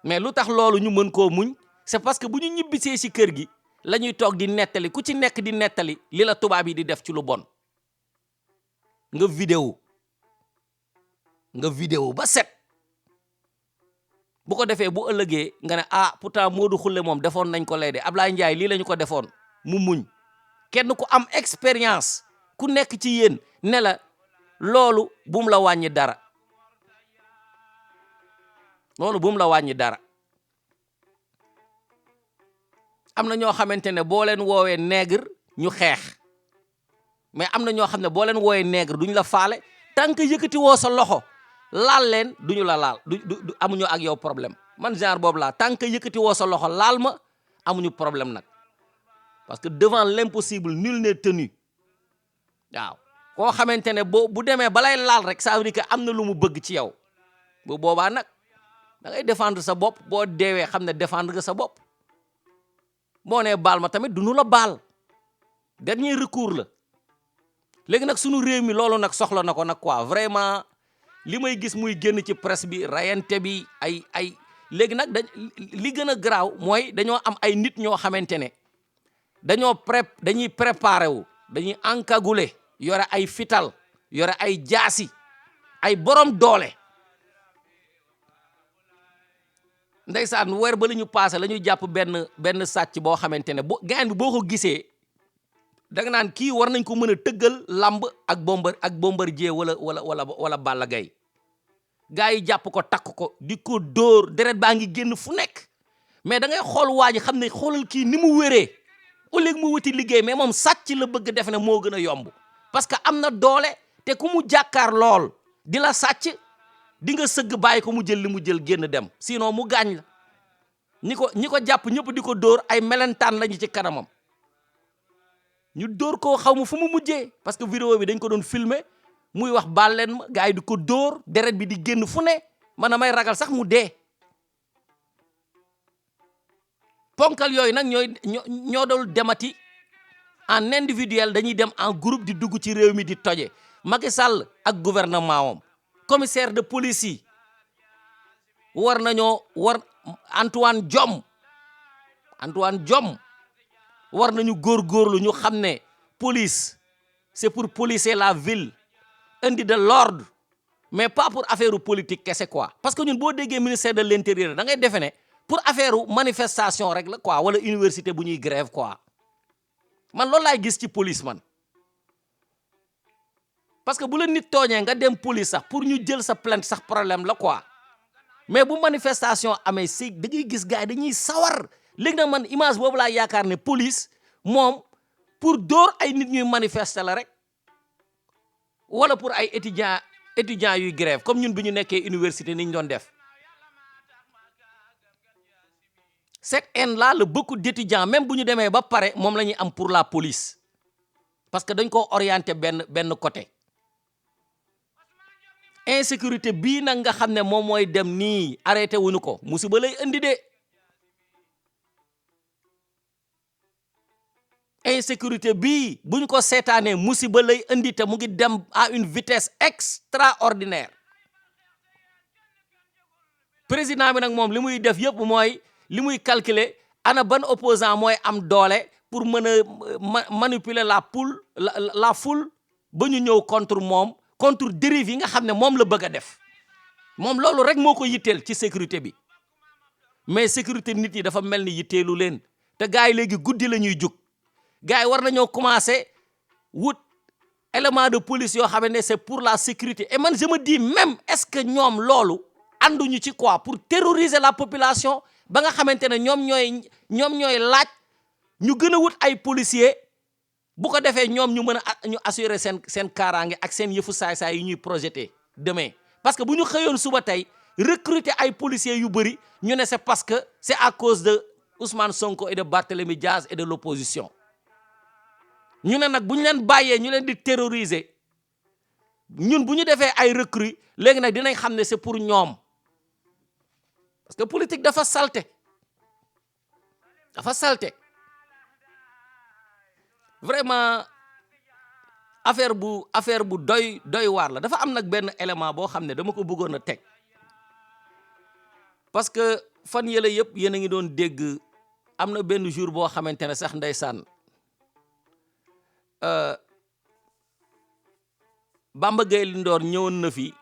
Speaker 9: mais lu tax loolu ñu mën koo muñ c'est parce que bu ñu ñibbisee ci kër gi la ñuy toog di nettali ku ci nekk di nettali li la tubaab yi di def ci lu bon nga vidéo ba set bu ko defee bu ëllëgee nga ne pourtant Modou Khoule moom defoon nañ ko lay de Ablaye Ndiaye lii la ñu ko defoon mu muñ kenn ku am expérience ku nekk ci yéen ne la loolu bum la wàññi dara am na ñoo xamante ne boo leen woowee nègre ñu xeex mais am na ñoo xam ne boo leen woowee nègre duñ la faale tant que yëkkati woo sa loxo laal leen duñu la laal du amuñu ak yow problème man genre boobu laa tant que yëkkati woo sa loxo laal ma amuñu problème nag parce que devant l'impossible nul n'est tenu waaw koo xamante ne bu demee balay laal rek ça veut dire que am na lu mu bëgg ci yow bu boobaa nag da ngay défendre sa bopp boo deewee xam ne défendre nga sa bopp boo nee baal ma tamit du nu la baal dernier recours la léegi nag sunu réew mi loolu nag soxla na ko nag quoi vraiment li may gis muy génn ci presse bi rayante bi ay léegi nag li gën a garaaw mooy dañoo am ay nit ñoo xamante ne dañuy préparé wu dañuy encagoulé yore ay fital yore ay jaasi ay borom doole ndeysaan weer ba la ñu passé la ñu jàpp benn sàcc boo xamante ne gain bi boo ko gisee da nga naan kii war nañ ko mën a tëggal lamb ak Bombardier wala Balla Gaye gars yi jàpp ko takk ko di ko dóor deret baa ngi génn fu nekk mais da ngay xool waa ji xam ne xoolal kii ni mu wéree au lieu mu wuti liggéey mais moom sàcc la bëgg def ne moo gën a yomb parce que am na doole te ku mu jàkkaar lool di la sàcc di nga sëgg bàyyi ko mu jël li mu jël génn dem sinon mu gaañ la ñi ko jàpp ñëpp di ko dóor ay melentaan lañu ci kanamam ñu dóor ko xaw ma fu mu mujjee parce que vidéo bi dañ ko doon filmer muy wax baal leen ma gars yi di ko dóor deret bi di génn fu ne man damay ragal sax mu dee ponkal yooyu nag ñoo doon demati en individuel dañuy dem en groupe di dugg ci réew mi di toje Macky Sall ak gouvernement wam commissaire de police yi war Antoine Diome war nañu góorgóorlu ñu xam ne police c'est pour policer la ville indi de l'ordre mais pas pour affaire politique kese quoi parce que ñun boo déggee ministère de l'intérieur da ngay defe ne pour affaire manifestation rek la quoi wala université bu ñuy grève quoi man loolu laay gis ci police man parce que bu la nit tooñee nga dem police sax pour ñu jël sa plainte sax problème la quoi mais bu manifestation amee si da ngay gis gars yi dañuy sawar léegi nag man image boobu laa yaakaar ne police moom pour dóor ay nit ñuy manifester la rek wala pour ay étudiants yuy grève comme ñun bi ñu nekkee université ni ñu doon def cette haine là le beaucoup d'étudiants même bu ñu demee ba pare moom la ñuy am pour la police parce que dañ ko orienté benn côté insécurité bii nag nga xam ne moom mooy dem nii arrêté wuñu ko musiba lay indi de insécurité bii buñ ko seetaanee musiba lay indi te mu ngi dem à une vitesse extraordinaire président bi nag moom li muy def yëpp mooy li muy calculer ana ban opposant mooy am doole pour mën a manipuler la foule ba ñu ñëw contre moom contre dérive yi nga xam ne moom la bëgg a def moom loolu rek moo ko yitteel ci sécurité bi mais sécurité nit yi dafa mel ni yitteelu leen te gars yi léegi guddi la ñuy jug gars yi war nañoo commencer wut élément de police yoo xam ne c'est pour la sécurité et man je me dis même est-ce que ñoom loolu ànduñu ci quoi pour terroriser la population ba nga xamante ne ñoom ñooy laaj ñu gën a wut ay policiers bu ko defee ñoom ñu mën a ñu assurer seen kaaraange ak seen yëfu saay-saay yi ñuy projeter demain parce que bu ñu xëyoon suba tey recruter ay policiers yu bëri ñu ne c'est parce que c'est à cause de Ousmane Sonko et de Barthélémy Diaz et de l'opposition ñu ne nag bu ñu leen bàyyee ñu leen di terroriser ñun bu ñu defee ay recrues léegi nag dinañ xam ne c'est pour ñoom parce que politique dafa salte vraiment affaire bu doy waar la dafa am nag benn élément boo xam ne dama ko bëggoon a teg parce que fan yële yëpp yéen a ngi doon dégg am na benn jour boo xamante ne sax ndeysaan Bamba Gaye Lindoor ñëwoon na fi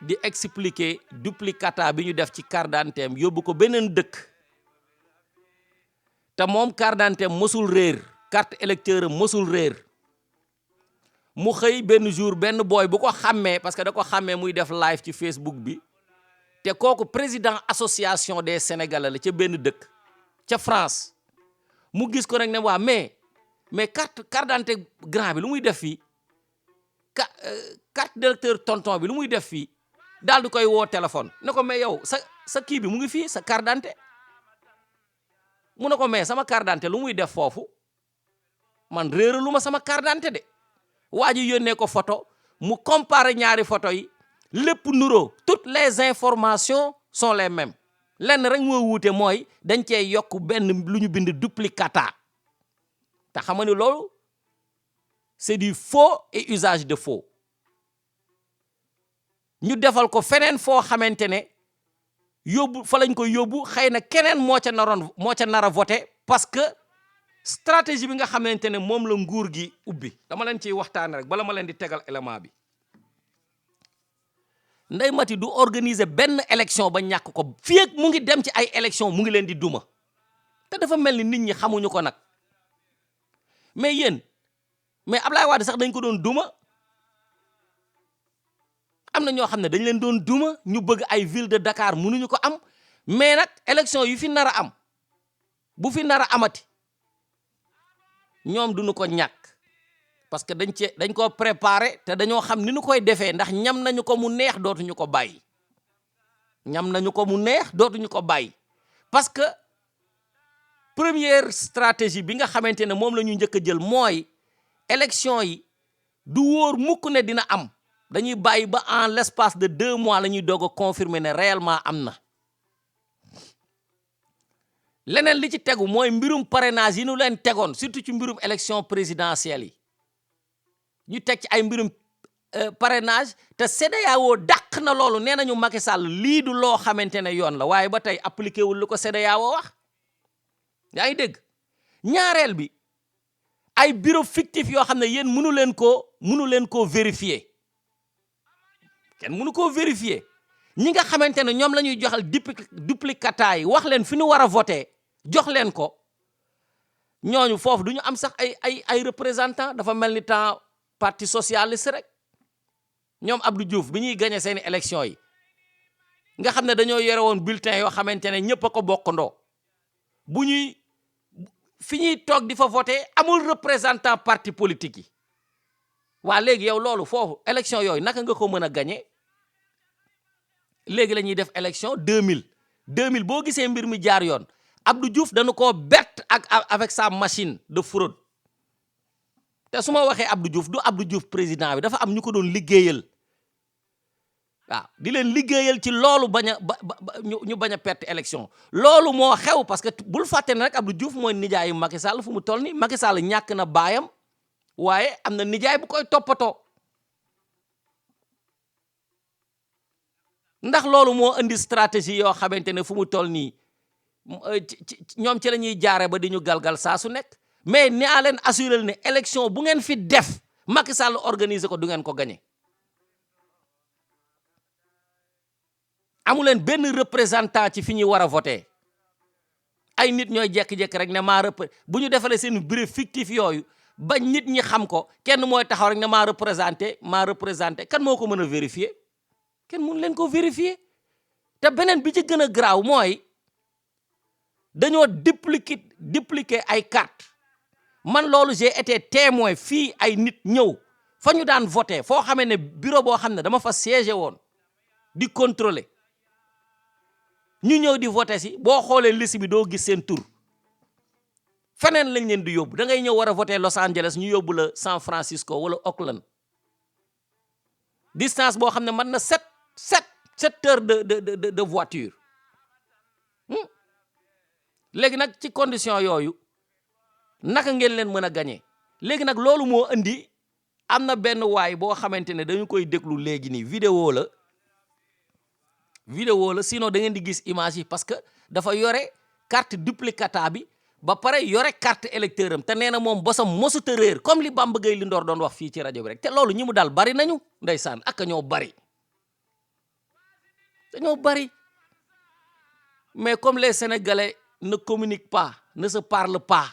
Speaker 9: di expliquer duplicata bi ñu def ci carte d'identité am yóbbu ko beneen dëkk te moom carte d'identité am mosul réer carte électeur am mosul réer mu xëy benn jour benn boy bu ko xàmmee parce que da ko xàmmee muy def live ci Facebook bi te kooku président association des Sénégalais la ca benn dëkk ca France mu gis ko rek ne waa mais carte d'identité grand bi lu muy def fii carte d'électeur tonton bi lu muy def fii daal di koy woo téléphone ne ko mais yow sa kii bi mu ngi fii sa carte d'identité mu ne ko mais sama carte d'identité lu muy def foofu man réeralu ma sama carte d'identité de waa ji yónnee ko photo mu comparer ñaari photo yi lépp nuroo toutes les informations sont les mêmes lenn rek moo wuute mooy dañ cee yokk benn lu ñu bind duplicata te xam nga ni loolu c'est du faux et usage de faux ñu defal ko feneen foo xamante ne yóbbu fa lañ ko yóbbu xëy na keneen moo ca nar a voté parce que stratégie bi nga xamante ne moom la nguur gi ubbi dama leen ciy waxtaane rek bala ma leen di tegal élément bi Ndeye Mati du organiser benn élection ba ñàkk ko fii ak mu ngi dem ci ay élection mu ngi leen di duma te dafa mel ni nit ñi xamuñu ko nag mais yéen mais Ablaye Wade sax dañ ko doon duma am na ñoo xam ne dañ leen doon duma ñu bëgg ay ville de Dakar mënuñu ko am mais nag élection yu fi nar a am bu fi nar a amati ñoom duñu ko ñàkk parce que dañ koo préparé te dañoo xam ni ñu koy defee ndax ñam nañu ko mu neex dootuñu ko bàyyi ñam nañu ko mu neex dootuñu ko bàyyi parce que première stratégie bi nga xamante ne moom la ñu njëkk a jël mooy élection yi du wóor mukk ne dina am dañuy bàyyi ba en l'espace de 2 mois la ñuy doog a confirmer ne réellement am na leneen li ci tegu mooy mbirum parrainage yi ñu leen tegoon surtout ci mbirum élection présidentielle yi ñu teg ci ay mbirum parrainage te CEDEAO dàq na loolu nee nañu Macky Sall lii du loo xamante ne yoon la waaye ba tey appliqué wul lu ko CEDEAO wax yaa ngi dégg ñaareel bi ay bureau fictif yoo xam ne yéen mënu leen koo vérifier kenn mënu koo vérifier ñi nga xamante ne ñoom la ñuy joxal duplicata yi wax leen fi ñu war a voter jox leen ko ñooñu foofu du ñu am sax ay représentant dafa mel ni temps parti socialiste rek ñoom Abdou Diouf bi ñuy gagné seeni élection yi nga xam ne dañoo yore woon bulletin yoo xamante ne ñëpp a ko bokkandoo fi ñuy toog di fa voter amul représentant parti politique yi waa léegi yow loolu foofu élection yooyu naka nga ko mën a gagné léegi la ñuy def élection 2000 boo gisee mbir mi jaar yoon Abdou Diouf dañu koo bett avec sa machine de fraude te su ma waxee Abdou Diouf du Abdou Diouf président bi dafa am ñu ko doon liggéeyal waaw di leen liggéeyal ci loolu ñu bañ a perte élection loolu moo xew parce que bul fàtte ne rek Abdou Diouf mooy nijaayu Macky Sall fu mu toll ni Macky Sall ñàkk na baayam waaye am na nijaay bu koy toppatoo ndax loolu moo indi stratégie yoo xamante ne fu mu toll nii ñoom ci la ñuy jaare ba di ñu galgal saa su nekk mais naa leen assuré ne élection bu ngeen fi def Macky Sall organiser ko du ngeen ko gagné amu leen benn représentant ci fi ñuy war a voté ay nit ñooy jekki-jekki rek ne bu ñu defalee seen bureau fictif yooyu ba nit ñi xam ko kenn mooy taxaw rek ne maa représenté kan moo ko mën a vérifier kenn mun leen ko vérifier te beneen bi ci gën a graaw mooy dañoo dupliquer ay carte man loolu j'ai été témoin fii ay nit ñëw fa ñu daan voté foo xamee ne bureau boo xam ne dama fa siégé woon di contrôler ñu ñëw di voté si boo xoolee liste bi doo gis seen tur feneen lañ leen di yóbbu da ngay ñëw war a voté Los Angeles ñu yóbbu la San Francisco wala Oakland distance boo xam ne mën na 7 heures de voiture léegi nag ci condition yooyu naka ngeen leen mën a gagné léegi nag loolu moo indi am na benn waay boo xamante ne dañu koy déglu léegi nii vidéo la sinon da ngeen di gis image yi parce que dafa yore carte duplicata bi ba pare yore carte électeur am te nee na moom bosam mosut a réer comme li Bamba Gueye li Ndoor doon wax fii ci rajo bi rek te loolu ñi mu daal bari nañu ndeysaan ak ñoo bari dañoo bari mais comme les Sénégalais ne communiquent pas ne se parlent pas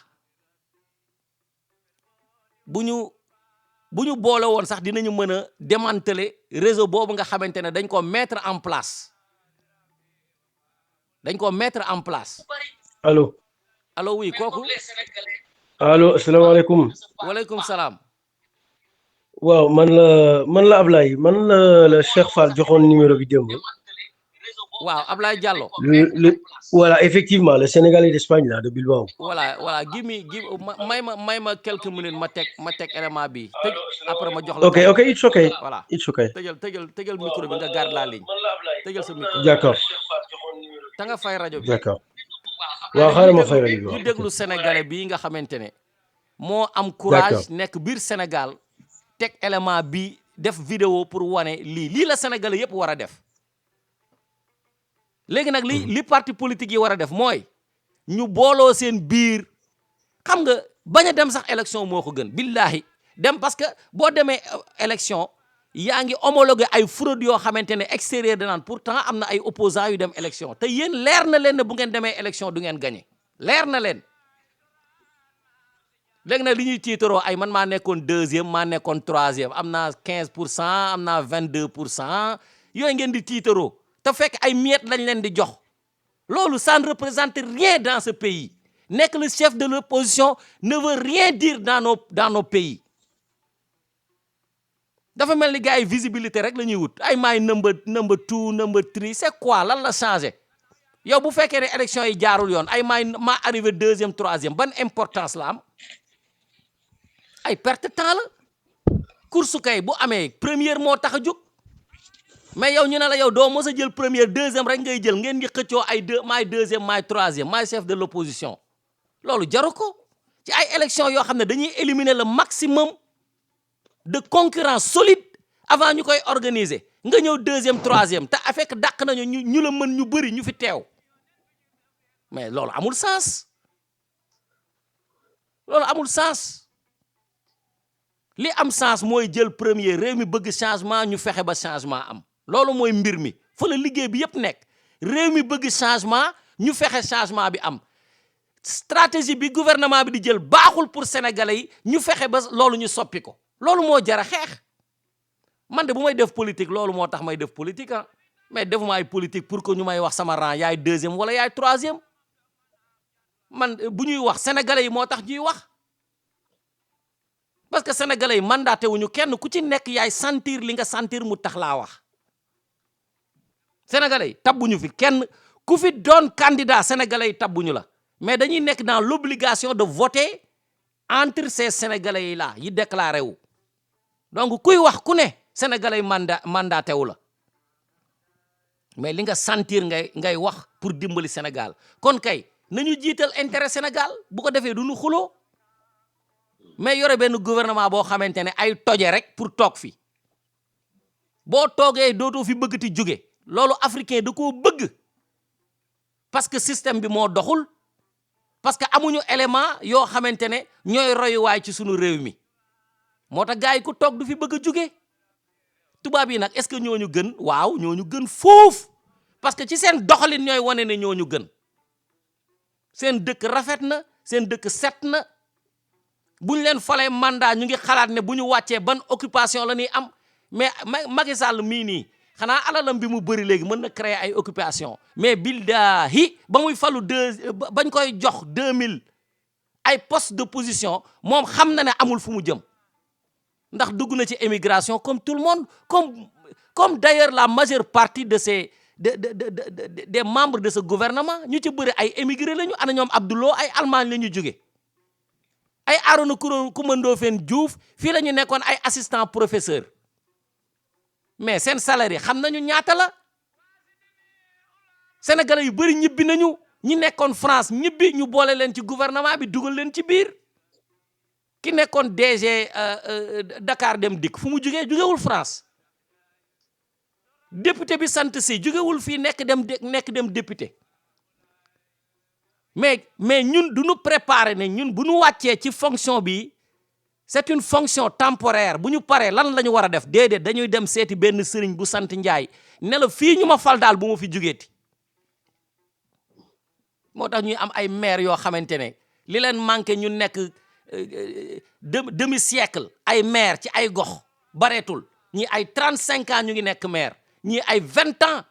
Speaker 9: bu ñu boole woon sax dinañu mën a démanteler réseau boobu nga xamante ne dañ ko mettre en place allo oui kooku
Speaker 12: allo asalaamaaleykum
Speaker 9: waaleykum salaam
Speaker 12: waaw man la Ablaye man la Cheikh Fall joxoon numéro bi démb
Speaker 9: waaw Ablaye Diallo
Speaker 12: voilà effectivement le Sénégalais d'Espagne là de Bilbao
Speaker 9: voilà may ma quelques minutes ma teg élément bi tëj après ma jox la
Speaker 12: ok it's okay
Speaker 9: voilà
Speaker 12: it's okay
Speaker 9: tëjal micro bi nga garde la ligne tëjal sa micro
Speaker 12: d'accord
Speaker 9: ta nga fay rajo bi
Speaker 12: d'accord waaw xaaral ma fay rajo bi
Speaker 9: ñu déglu Sénégalais bii nga xamante ne moo am courage nekk biir Sénégal teg élément bi def vidéo pour wane lii la Sénégalais yépp war a def léegi nag li parti politique yi war a def mooy ñu booloo seen biir xam nga bañ a dem sax élection moo ko gën billahi dem parce que boo demee élection yaa ngi homologué ay fraude yoo xamante ne extérieur de naan pourtant am na ay opposants yu dem élection te yéen leer na leen ne bu ngeen demee élection du ngeen gagné leer na leen léegi nag li ñuy tiitaroo ay man maa nekkoon 2e maa nekkoon 3e am naa 15% am naa 22% yooyu ngeen di tiitaroo te fekk ay miettes lañ leen di jox loolu ça ne représente rien dans ce pays nekk le chef de l'opposition ne veut rien dire dans nos pays dafa mel ni gars yi visibilité rek la ñuy wut ay maay number 2 number 3 c'est quoi lan la changé yow bu fekkee ne élection yi jaarul yoon ay maa arrivé 2e 3e ban importance la am ay perte temps la course kay bu amee première moo tax a jóg mais yow ñu ne la yow doo mos a jël première 2e rek ngay jël ngeen ngi xëccoo ay maay 2e maay 3e maay chef de l'opposition loolu jaru ko ci ay élection yoo xam ne dañuy éliminer le maximum de concurrence solide avant ñu koy organiser nga ñëw 2e 3e te fekk dàq nañu ñu la mën ñu bëri ñu fi teew mais loolu amul sens loolu amul sens li am sens mooy jël premier réew mi bëgg changement ñu fexe ba changement am loolu mooy mbir mi fa la liggéey bi yëpp nekk réew mi bëgg changement ñu fexe changement bi am stratégie bi gouvernement bi di jël baaxul pour sénégalais yi ñu fexe ba loolu ñu soppi ko loolu moo jara xeex man de bu may def politique loolu moo tax may def politique ah mais defuma ay politique pour que ñu may wax sama rang yaay 2e wala yaay 3e man bu ñuy wax sénégalais yi moo tax ñuy wax parce que sénégalais yi mandaté wuñu kenn ku ci nekk yaay sentir li nga sentir mu tax laa wax sénégalais yi tabbuñu fi kenn ku fi doon candidat sénégalais yi tabbuñu la mais dañuy nekk dans l'obligation de voter entre ces sénégalais yi là yi déclaré wu donc kuy wax ku ne sénégalais yi mandaté wu la mais li nga sentir ngay wax pour dimbali Sénégal kon kay nañu jiital intérêt Sénégal bu ko defee du ñu xuloo mais yore benn gouvernement boo xamante ne ay toje rek pour toog fi boo toogee dootoo fi bëgg ti jóge loolu africain da koo bëgg parce que système bi moo doxul parce que amuñu élément yoo xamante ne ñooy royuwaay ci sunu réew mi moo tax gars yi ku toog du fi bëgg a jóge tubaab yi nag est-ce que ñooñu gën waaw ñooñu gën foofu parce que ci seen doxalin ñooy wane ne ñooñu gën seen dëkk rafet na seen dëkk set na bu ñu leen falee mandat ñu ngi xalaat ne bu ñu wàccee ban occupation la ñuy am mais Macky Sall mii nii xanaa alalam bi mu bëri léegi mën na créer ay occupation mais billahi ba muy falu bañ koy jox 2000 ay poste de position moom xam na ne amul fu mu jëm ndax dugg na ci émigration comme tout le monde comme d'ailleurs la majeure partie de ces des membres de ce gouvernement ñu ci bëri ay émigré lañu ana ñoom Abdoulou ay Allemagne la ñu jóge ay Arona Coumba Ndoffène Diouf fii la ñu nekkoon ay assistant professeur mais seen salaire yi xam nañu ñaata la sénégalais yu bëri ñibbi nañu ñi nekkoon France ñibbi ñu boole leen ci gouvernement bi dugal leen ci biir ki nekkoon DG Dakar Dem Dikk fu mu jugewul France député bi sant si jugewul fii nekk dem député mais ñun du ñu préparer ne ñun bu ñu wàccee ci fonction bi c'est une fonction temporaire bu ñu paree lan la ñu war a def déedéet dañuy dem seeti benn sëriñ bu sant Njaay ne la fii ñu ma fal daal bu ma fi jugeeti moo tax ñuy am ay maire yoo xamante ne li leen manqué ñu nekk demi siècle ay maire ci ay gox bareetul ñi ay 35 ans ñu ngi nekk maire ñi ay 20 ans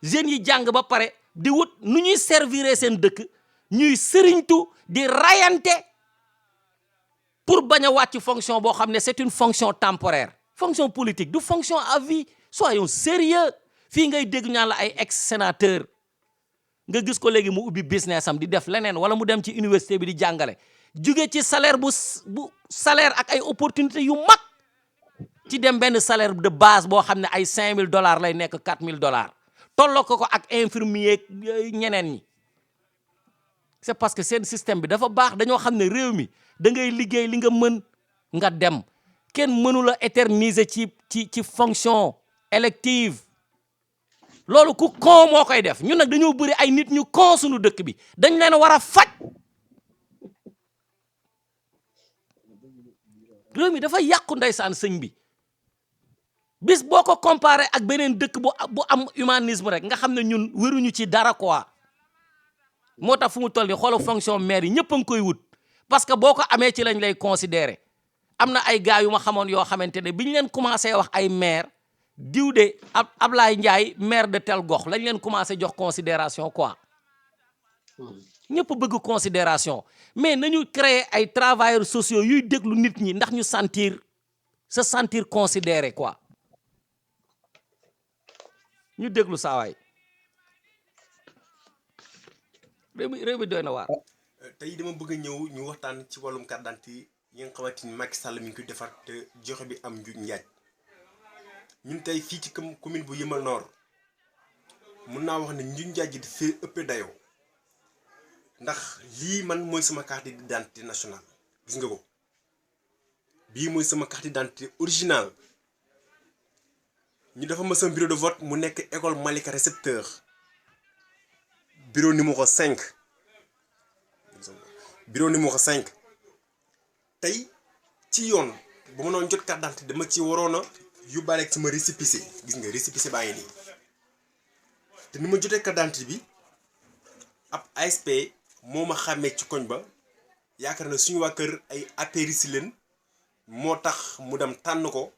Speaker 9: jeunes yi jàng ba pare di wut nu ñuy servir seen dëkk ñuy sëriñtu di rayante pour bañ a wàcc fonction boo xam ne c'est une fonction temporaire fonction politique du fonction à vie soyons sérieux fii ngay dégg ñaan la ay ex sénateur nga gis ko léegi mu ubbi business am di def leneen wala mu dem ci université bi di jàngale jóge ci salaire bu salaire ak ay opportunités yu mag ci dem benn salaire de base boo xam ne ay $5000 lay nekk $4000 tolloo ko ak infirmier ñeneen ñi c'est parce que seen système bi dafa baax dañoo xam ne réew mi da ngay liggéey li nga mën nga dem kenn mënu la éterniser ci fonction élective loolu ku con moo koy def ñun nag dañoo bëri ay nit ñu con suñu dëkk bi dañ leen war a faj réew mi dafa yàqu ndeysaan sëñ bi bis boo ko comparé ak beneen dëkk bu am humanisme rek nga xam ne ñun wéruñu ci dara quoi moo tax fu mu toll ni xoolal fonction maire yi ñëpp a ngi koy wut parce que boo ko amee ci lañ lay considérer am na ay gars yu ma xamoon yoo xamante ne bi ñu leen commencé wax ay maire diw de Ablaye Ndiaye maire de tel gox lañ leen commencé jox considération quoi ñëpp bëgg considération mais nañu créer ay travailleurs sociaux yuy déglu nit ñi ndax ñu se sentir considéré quoi ñu déglu saawaay réew mi doy na waar.
Speaker 13: tey dama bëgg a ñëw ñu waxtaan ci wàllum carte d'identité yi nga xamante ni Macky Sall mi ngi koy defar te joxe bi am njuuj njaaj ñun tey fii ci commune bu Yeumbeul Nord mun naa wax ne njuuj njaaj ji dafay ëppee dayoo ndax lii man mooy sama carte d'identité nationale gis nga ko bii mooy sama carte d'identité originale ñu dafa ma sama bureau de vote mu nekk école Malika récepteur bureau numéro 5 tey ci yoon ba ma noon jot carte d'identité dama ci waroon a yóbbaale ak sama récépissé gis nga récépissé baa ngi nii te ni ma jotee carte d'identité bi ab ASP moo ma xàmmee ci koñ ba yaakaar na suñu waa kër ay apéris leen moo tax mu dem tànn ko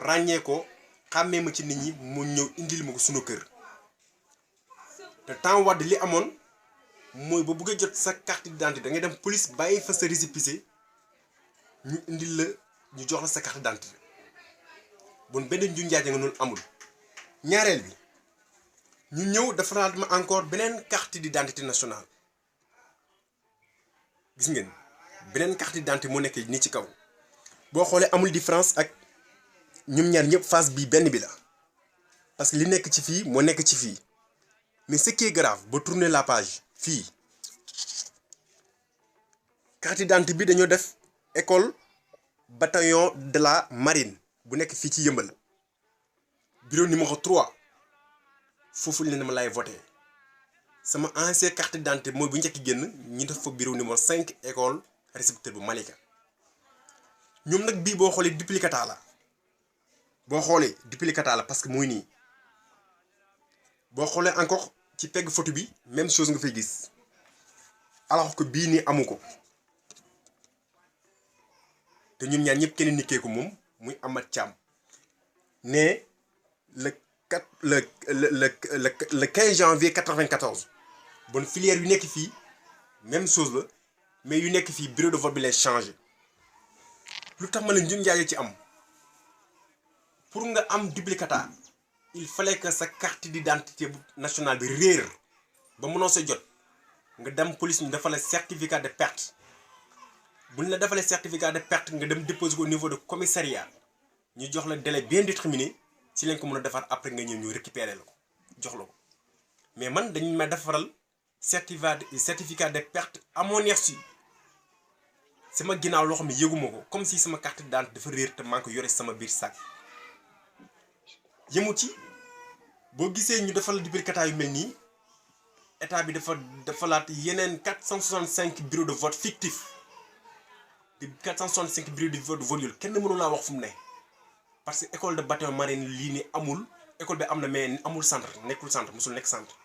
Speaker 13: ràññee ko xàmmee ma ci nit ñi mu ñëw indil ma ko suñu kër te temps Wade li amoon mooy ba bëggee jot sa carte d'identité da ngay dem police bàyyi fa sa récépissé ñu indil la ñu jox la sa carte d'identité bon benn nju njaaje nga noonu amul ñaareel bi ñu ñëw defaraat ma encore beneen carte d'identité nationale gis ngeen beneen carte d'identité moo nekk nii ci kaw boo xoolee amul différence ak ñoom ñaar ñëpp face bi benn bi la parce que li nekk ci fii moo nekk ci fii mais ce qui est grave ba tourner la page fii carte d'identité bi dañoo def école bataillon de la marine bu nekk fii ci Yeumbeul bureau numéro 3 foofu leen ma lay voté sama ancien carte d'identité mooy bu njëkk génn ñu def fa bureau numéro 5 école récepteur bu Malika ñoom nag bii boo xoolee duplicata la parce que muy nii boo xoolee encore ci pegg photo bi même chose nga fay gis alors que bii nii amu ko te ñun ñaar ñëpp kenn nikkee ko moom muy Amath Thiam né le 15 janvier 94 bon filière yu nekk fii même chose la mais yu nekk fii bureau de vote bi lay changé lu tax ma la njun njaaye ci am pour nga am duplicata il fallait que sa carte d'identité nationale bi réer ba mënoo sa jot nga dem police ñu dafa la certificat de perte buñ la defalee certificat de perte nga dem déposer ko au niveau de commissariat ñu jox la délai bien déterminé ci lañ ko mën a defar après nga ñëw ñu récupérer la ko jox la ko mais man dañu ma defaral certificat de perte à mon insu sama ginnaaw loo xam ne yëguma ko comme si sama carte d'identité dafa réer te maa ngi ko yore sama biir sac yëmu ci boo gisee ñu defal duplicata yu mel nii état bi dafa laat yeneen 465 bureaux de vote fictif de 465 bureaux de vote voluel kenn mënu laa wax fu mu ne parce que école de bataillon marine lii ni amul école bi am na mais amul centre nekkul centre mosul nekk centre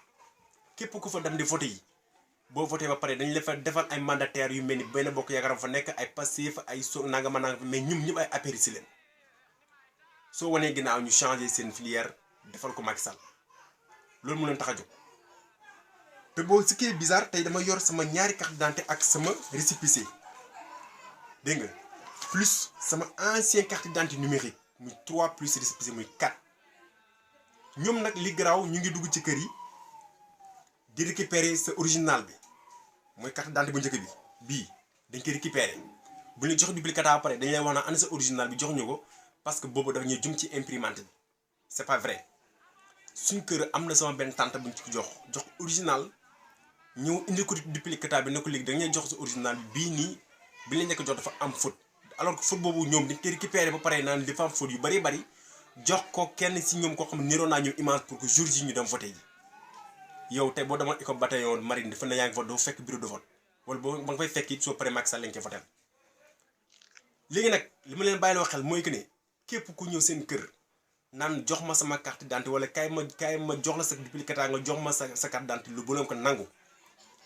Speaker 13: képp ku fa dem di voté yi boo voté ba pare dañ la fa defal ay mandataires yu mel ni benn bokk yaakaaram fa nekk ay Pastef ay nangama mais ñum ñëpp ay apéris leen soo wanee ginnaaw ñu changé seen filière defal ko Macky Sall loolu mu leen tax a jóg te boo ce qui est bizarre tey dama yor sama ñaari carte d'identité ak sama récépissé dégg nga plus sama ancien carte d'identité numérique muy 3 plus récépissé muy 4 ñoom nag li garaaw ñu ngi dugg ci kër yi di récupérer sa original bi mooy carte d'identité bu njëkk bi bii dañ koy récupérer bu ñu jox duplicata ba pare dañ lay wax na ana sa original bi jox ñu ko parce que boobu dafa ñuy jum ci imprimante bi c'est pas vrai suñ kër am na sama benn tante buñ ci jox original ñëw indi ko duplicata bi ne ko léegi dañuy jox sa original bii nii bi la njëkk jox dafa am faute alors que faute boobu ñoom dañ koy récupérer ba pare naan dafa am faute yu bari jox ko kenn si ñoom koo xam ne niroo naa ñoom image pour que jour ji ñu dem voté ji yow tey boo demoon école bataillon marine dafa ne yaa ngi vote doo fekk bureau de vote wala boo ba nga fay fekk it soo paree Macky Sall lañ koy voté léegi nag li ma leen bàyyiloo xel mooy que ne képp ku ñëw seen kër naan jox ma sama carte d'identité wala kaay ma jox la sa duplicata nga jox ma sa carte d'identité lu bu leen ko nangu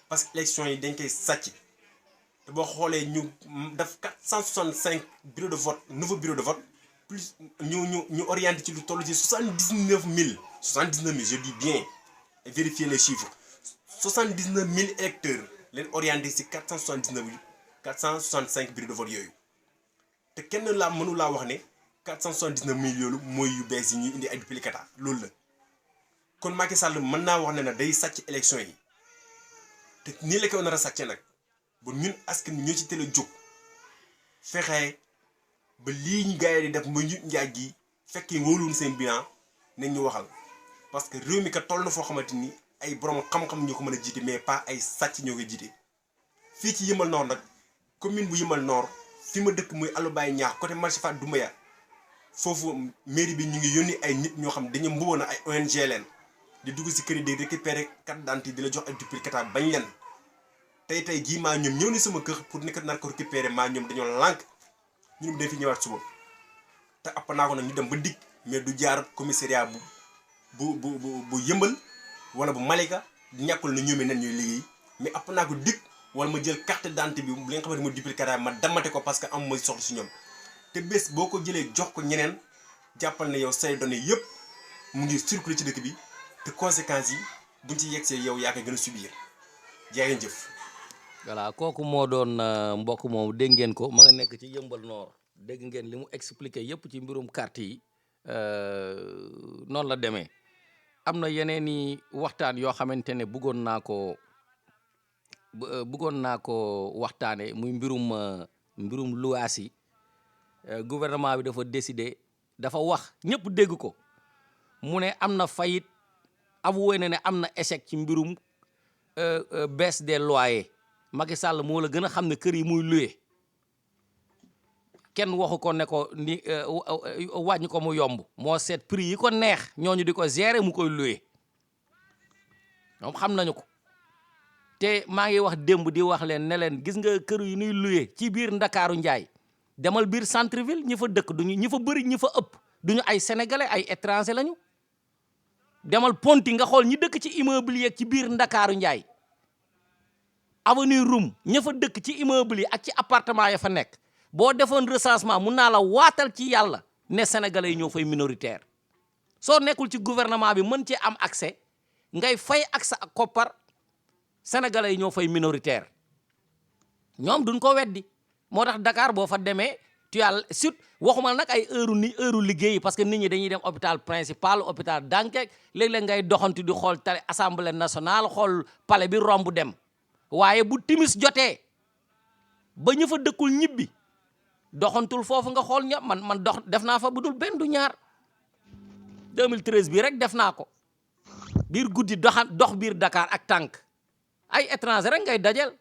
Speaker 13: parce que élection yi dañ koy sàcc te boo xoolee ñu def 465 bureau de vote nouveau bureau de vote plus ñu orienté ci lu toll ci 79 000 je dis bien et vérifier les chiffres 79 000 électeurs leen orienté ci 465 bureau de vote yooyu te kenn laa mënu laa wax ne 479 000 yoolu mooy yu bees yi ñuy indi ay duplicata loolu la kon Macky Sall mën naa wax ne na day sàcc élection yi te nii la ko nar a sàcce nag ba ñun askan ñoo ci teel a jóg fexe ba lii ñu gars yi di def ba ñu njaay gi fekkee wóoluwuñ seen bilan nañ ñu waxal parce que réew mi kat toll na foo xamante ni ay borom xam-xam ñoo ko mën a jiite mais pas ay sàcc ñoo koy jiite fii ci Yeumbeul Nord nag commune bu Yeumbeul Nord fi ma dëkk muy Alobaye Niakh côté marché Fatou Doumbouya foofu mairie bi ñu ngi yónni ay nit ñoo xam dañu mbuwoon ay ONG leen di dugg si kër yi di récupérer carte d'identité di la jox ay duplicata bañ leen tey jii maa ñoom ñëw ni sama kër pour nekk nar ko récupérer maa ñoom dañoo lànk ñun dañ fi ñëwaat suba te app naa ko nag ñu dem ba dig mais du jaar commissariat bu Yeumbeul wala bu Malika ñàkkul na ñoomee nen ñuy liggéey mais app naa ko dig wala ma jël carte d'identité bi li nga xamante mooy duplicata ma damate ko parce que am mooy soxla si ñoom te bés boo ko jëlee jox ko ñeneen jàppal ne yow say données yëpp mu ngi circuler ci dëkk bi te conséquences yi buñ ci yegsee yow yaa koy gën a subir jaay jëf.
Speaker 9: voilà kooku moo doon mbokk moom dégg ngeen ko ma nga nekk ci Yeumbeul Nord dégg ngeen li mu expliqué yëpp ci mbirum carte yi noonu la demee am na yeneen i waxtaan yoo xamante ne bëggoon naa ko waxtaane muy mbirum luwaas yi gouvernement bi dafa décider dafa wax ñëpp dégg ko mu ne am na faillite avoué na ne am na échec ci mbirum baisse des loyers Macky Sall moo la gën a xam ne kër yi muy loué kenn waxu ko ne ko ni wàññi ko mu yomb moo seet prix yi ko neex ñooñu di ko gérer mu koy loué ñoom xam nañu ko te maa ngi wax démb di wax leen ne leen gis nga kër yi ñuy loué ci biir Ndakaaru Njaay demal biir centre ville ñi fa dëkk duñu ñi fa bëri ñi fa ëpp duñu ay sénégalais ay étranger lañu demal Ponti nga xool ñi dëkk ci immeuble yi ak ci biir Ndakaaru Njaay avenue Roume ña fa dëkk ci immeuble yi ak ci appartement ya fa nekk boo defoon recensement mun naa la waatal ci yàlla ne sénégalais yi ñoo fay minoritaire soo nekkul ci gouvernement bi mën ci am accès ngay fay ak sa koppar sénégalais yi ñoo fay minoritaire ñoom duñ ko weddi moo tax Dakar boo fa demee tu as surtout waxuma nag ay heure liggéey parce que nit ñi dañuy dem hôpital principal hôpital Dantec léeg-léeg ngay doxantu di xool tali assemblée nationale xool palais bi romb dem waaye bu timis jotee ba ñu fa dëkkul ñibbi doxantul foofu nga xool ña man dox def naa fa bu dul benn du ñaar 2013 bi rek def naa ko biir guddi dox biir Dakar ak tànk ay étranger rek ngay dajel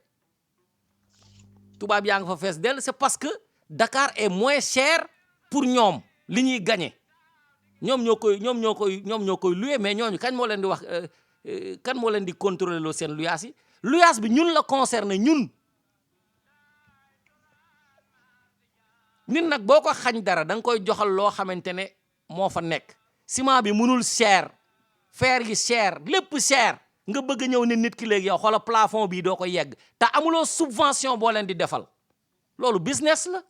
Speaker 9: tubaab yaa nga fa fees dell c'est parce que Dakar est moins cher pour ñoom li ñuy gagné ñoom ñoo koy loué mais ñooñu kan moo leen di wax kan moo leen di contrôler loo seen luyaas yi luyaas bi ñun la concerné ñun nit nag boo ko xañ dara da nga koy joxal loo xamante ne moo fa nekk ciment bi mënul cher fer yi cher lépp cher nga bëgg a ñëw ne nit ki léegi yow xoola plafond bii doo ko yegg te amuloo subvention boo leen di defal loolu business la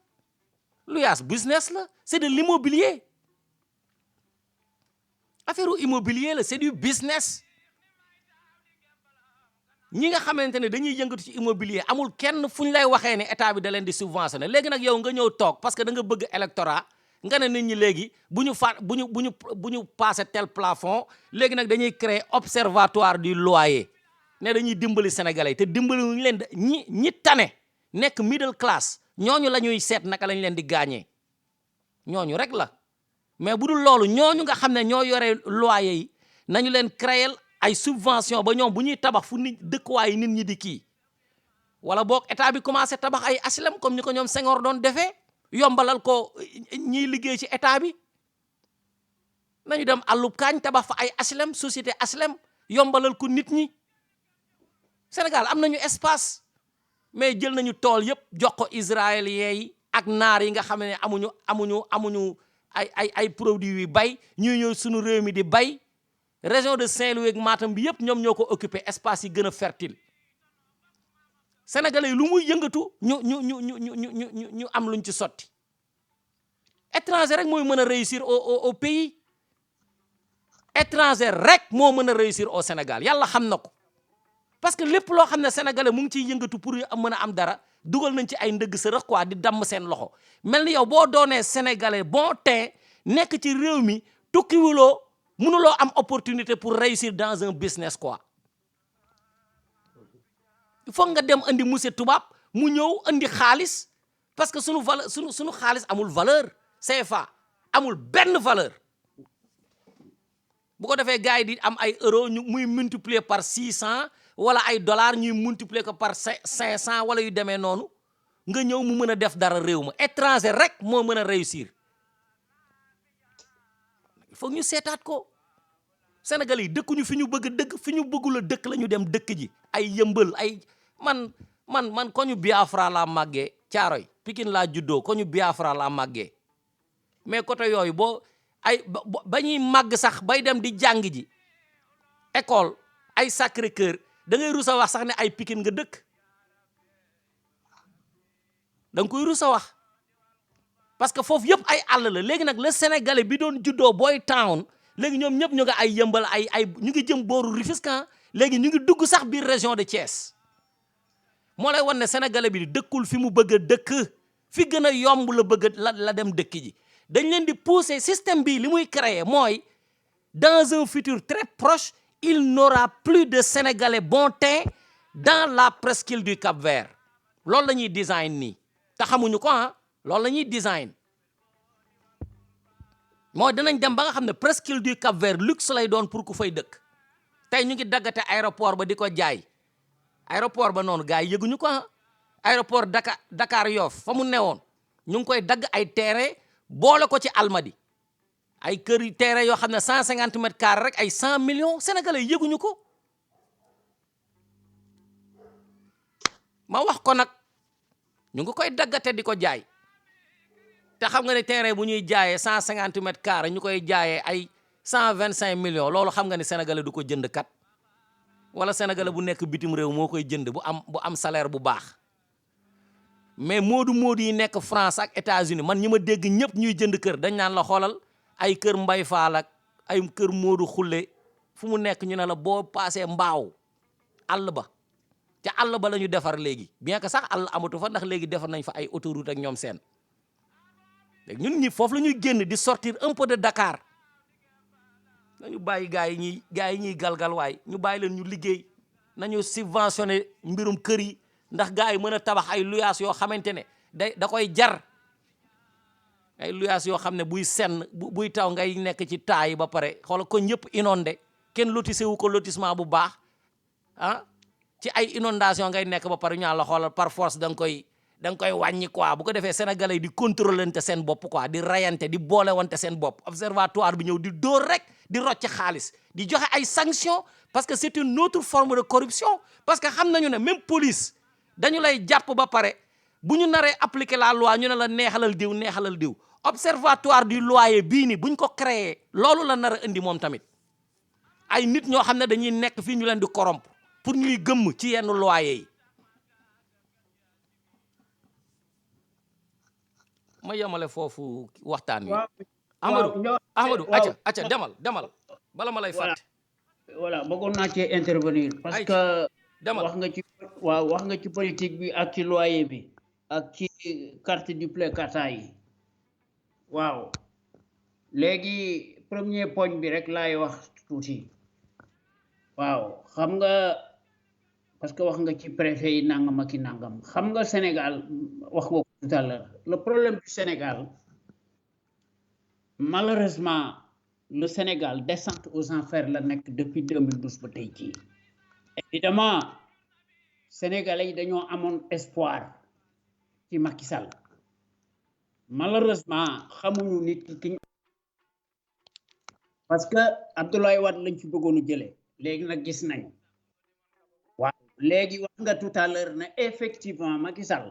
Speaker 9: luyaas business la c'est de l'immobilier affaire immobilier la c'est du business ñi nga xamante ne dañuy yëngatu ci immobilier amul kenn fu ñu lay waxee ne état bi da leen di subventionné léegi nag yow nga ñëw toog parce que da nga bëgg électorat nga ne nit ñi léegi bu ñu passé tel plafond léegi nag dañuy créer observatoire du loyer ne dañuy dimbali sénégalais te dimbali wuñu leen ñi tane nekk middle class ñooñu la ñuy seet naka lañ leen di gaañee ñooñu rek la mais bu dul loolu ñooñu nga xam ne ñoo yore loyer yi nañu leen créer ay subvention ba ñoom bu ñuy tabax fu nit dëkkuwaay nit ñi di kii wala boog état bi commencé tabax ay HLM comme ni ko ñoom Senghor doon defee yombalal ko ñiy liggéey ci état bi nañu dem àllub kaañ tabax fa ay HLM société HLM yombalal ko nit ñi Sénégal am nañu espace mais jël nañu tool yëpp jox ko israéliens yi ak naar yi nga xam ne amuñu ay produits yu bay ñuy ñëw suñu réew mi di bay région de Saint-Louis ak Matam bi yëpp ñoom ñoo ko occupé espace yi gën a fertile sénégalais yi lu muy yëngatu ñu am luñ ci sotti étranger rek mooy mën a réussir au pays étranger rek moo mën a réussir au Sénégal yàlla xam na ko parce que lépp loo xam ne sénégalais mu ngi ciy yëngatu pour mën a am dara dugal nañ ci ay ndëgg sa rëq quoi di damm seen loxo mel ni yow boo doonee sénégalais bon teint nekk ci réew mi tukkiwuloo mënuloo am opportunité pour réussir dans un business quoi il faut nga dem andi monsieur tubaab mu ñëw andi xaalis parce que sunu valeur sunu xaalis amul valeur CFA amul benn valeur bu ko defee gars yi di am ay euro ñu muy multiplier par 600 wala ay dollars ñuy multiplier ko par 500 wala yu demee noonu nga ñëw mu mën a def dara réew ma étranger rek moo mën a réussir il faut ñu seetaat ko Sénégalais yi dëkkuñu fi ñu bëgg dëkk fi ñu bëggul a dëkk la ñu dem dëkk ji ay yëmbal ay man ko ñu Biafra laa màggee Caaroy Pikine laa juddoo ko ñu Biafra laa màggee mais côté yooyu boo ba ñuy màgg sax bay dem di jàng ji école ay Sacré-Cœur da ngay rus a wax sax ne ay Pikine nga dëkk da nga koy rus a wax parce que foofu yëpp ay àll la léegi nag le Sénégalais bi doon juddoo boy town léegi ñoom ñëpp ñu ngi ay yëmbal ay ñu ngi jëm booru Rufisque léegi ñu ngi dugg sax biir région de Thiès moo lay wan ne Sénégalais bi dëkkul fi mu bëgg a dëkk fi gën a yomb la bëgg la dem dëkk ji dañ leen di pousser système bi li muy créer mooy dans un futur très proche il n'aura plus de Sénégalais bon teint dans la presqu'île du Cap-Vert loolu la ñuy design nii te xamuñu ko loolu la ñuy design mooy danañ dem ba nga xam ne presqu'île du Cap-Vert luxe lay doon pour ku fay dëkk tey ñu ngi daggate aéroport ba di ko jaay aéroport ba noonu gars yi yëguñu ko aéroport Dakar Yoff fa mu newoon ñu ngi koy dagg ay terrain boole ko ci Almadi ay kër yu terrain yoo xam ne 150 mètres carrés rek ay 100 millions sénégalais yëguñu ko ma wax ko nag ñu ngi koy daggate di ko jaay te xam nga ne terrain bu ñuy jaayee 150 mètres carrés ñu koy jaayee ay 125 millions loolu xam nga ne sénégalais du ko jënd kat wala sénégalais bu nekk bitim réew moo koy jënd bu am salaire bu baax mais moodu yi nekk France ak États-Unis man ñi ma dégg ñëpp ñuy jënd kër dañ naan la xoolal ay kër Mbay Faal ak ay kër moodu xulle fu mu nekk ñu ne la boo paasee mbaaw àll ba te àll ba la ñu defar léegi bien que sax àll amatu fa ndax léegi defar nañ fa ay autoroute ak ñoom seen léegi ñun ñi foofu la ñuy génn di sortir un peu de Dakar nañu bàyyi gars yi ñuy galgal waay ñu bàyyi leen ñu liggéey nañu subventionné mbirum kër yi ndax gars yi mën a tabax ay luyaas yoo xamante ne da koy jar ay luyaas yoo xam ne buy senn buy taw ngay nekk ci taa yi ba pare xoolal ko ñëpp inondé kenn lotissé wu ko lotissement bu baax ci ay inondation ngay nekk ba pare ñu la xoolal par force da nga koy wàññi quoi bu ko defee sénégalais yi di contrôlante seen bopp quoi di rayante di boolewante seen bopp observatoire bi ñëw di dóor rek di rocc xaalis di joxe ay sanctions parce que c'est une autre forme de corruption parce que xam nañu ne même police dañu lay jàpp ba pare bu ñu naree appliquer la loi ñu ne la neexalal diw observatoire du loyer bii ni buñ ko créé loolu la nar a indi moom tamit ay nit ñoo xam ne dañuy nekk fii ñu leen di corrompre pour ñuy gëmm ci yenn loyer yi ma yemale foofu waxtaan wi Amadou acca demal bala ma lay fàtte
Speaker 14: voilà bëggoon naa cee intervenir parce que wax nga ci politique bi ak ci loyer bi ak ci carte duplicata yi waaw léegi premier poñ bi rek laay wax tuuti waaw xam nga parce que wax nga ci préfet yi nangam ak i nangam xam nga Sénégal wax nga ko tout à l'heure le problème du Sénégal malheureusement le Sénégal descente aux enfers la nekk depuis 2012 ba tey jii évidemment Sénégalais yi dañoo amoon espoir ci Macky Sall malheureusement xamuñu nit ki parce que Abdoulaye Wade lañ ci bëggoon a jëlee léegi nag gis nañu waaw léegi wax nga tout à l'heure ne effectivement Macky Sall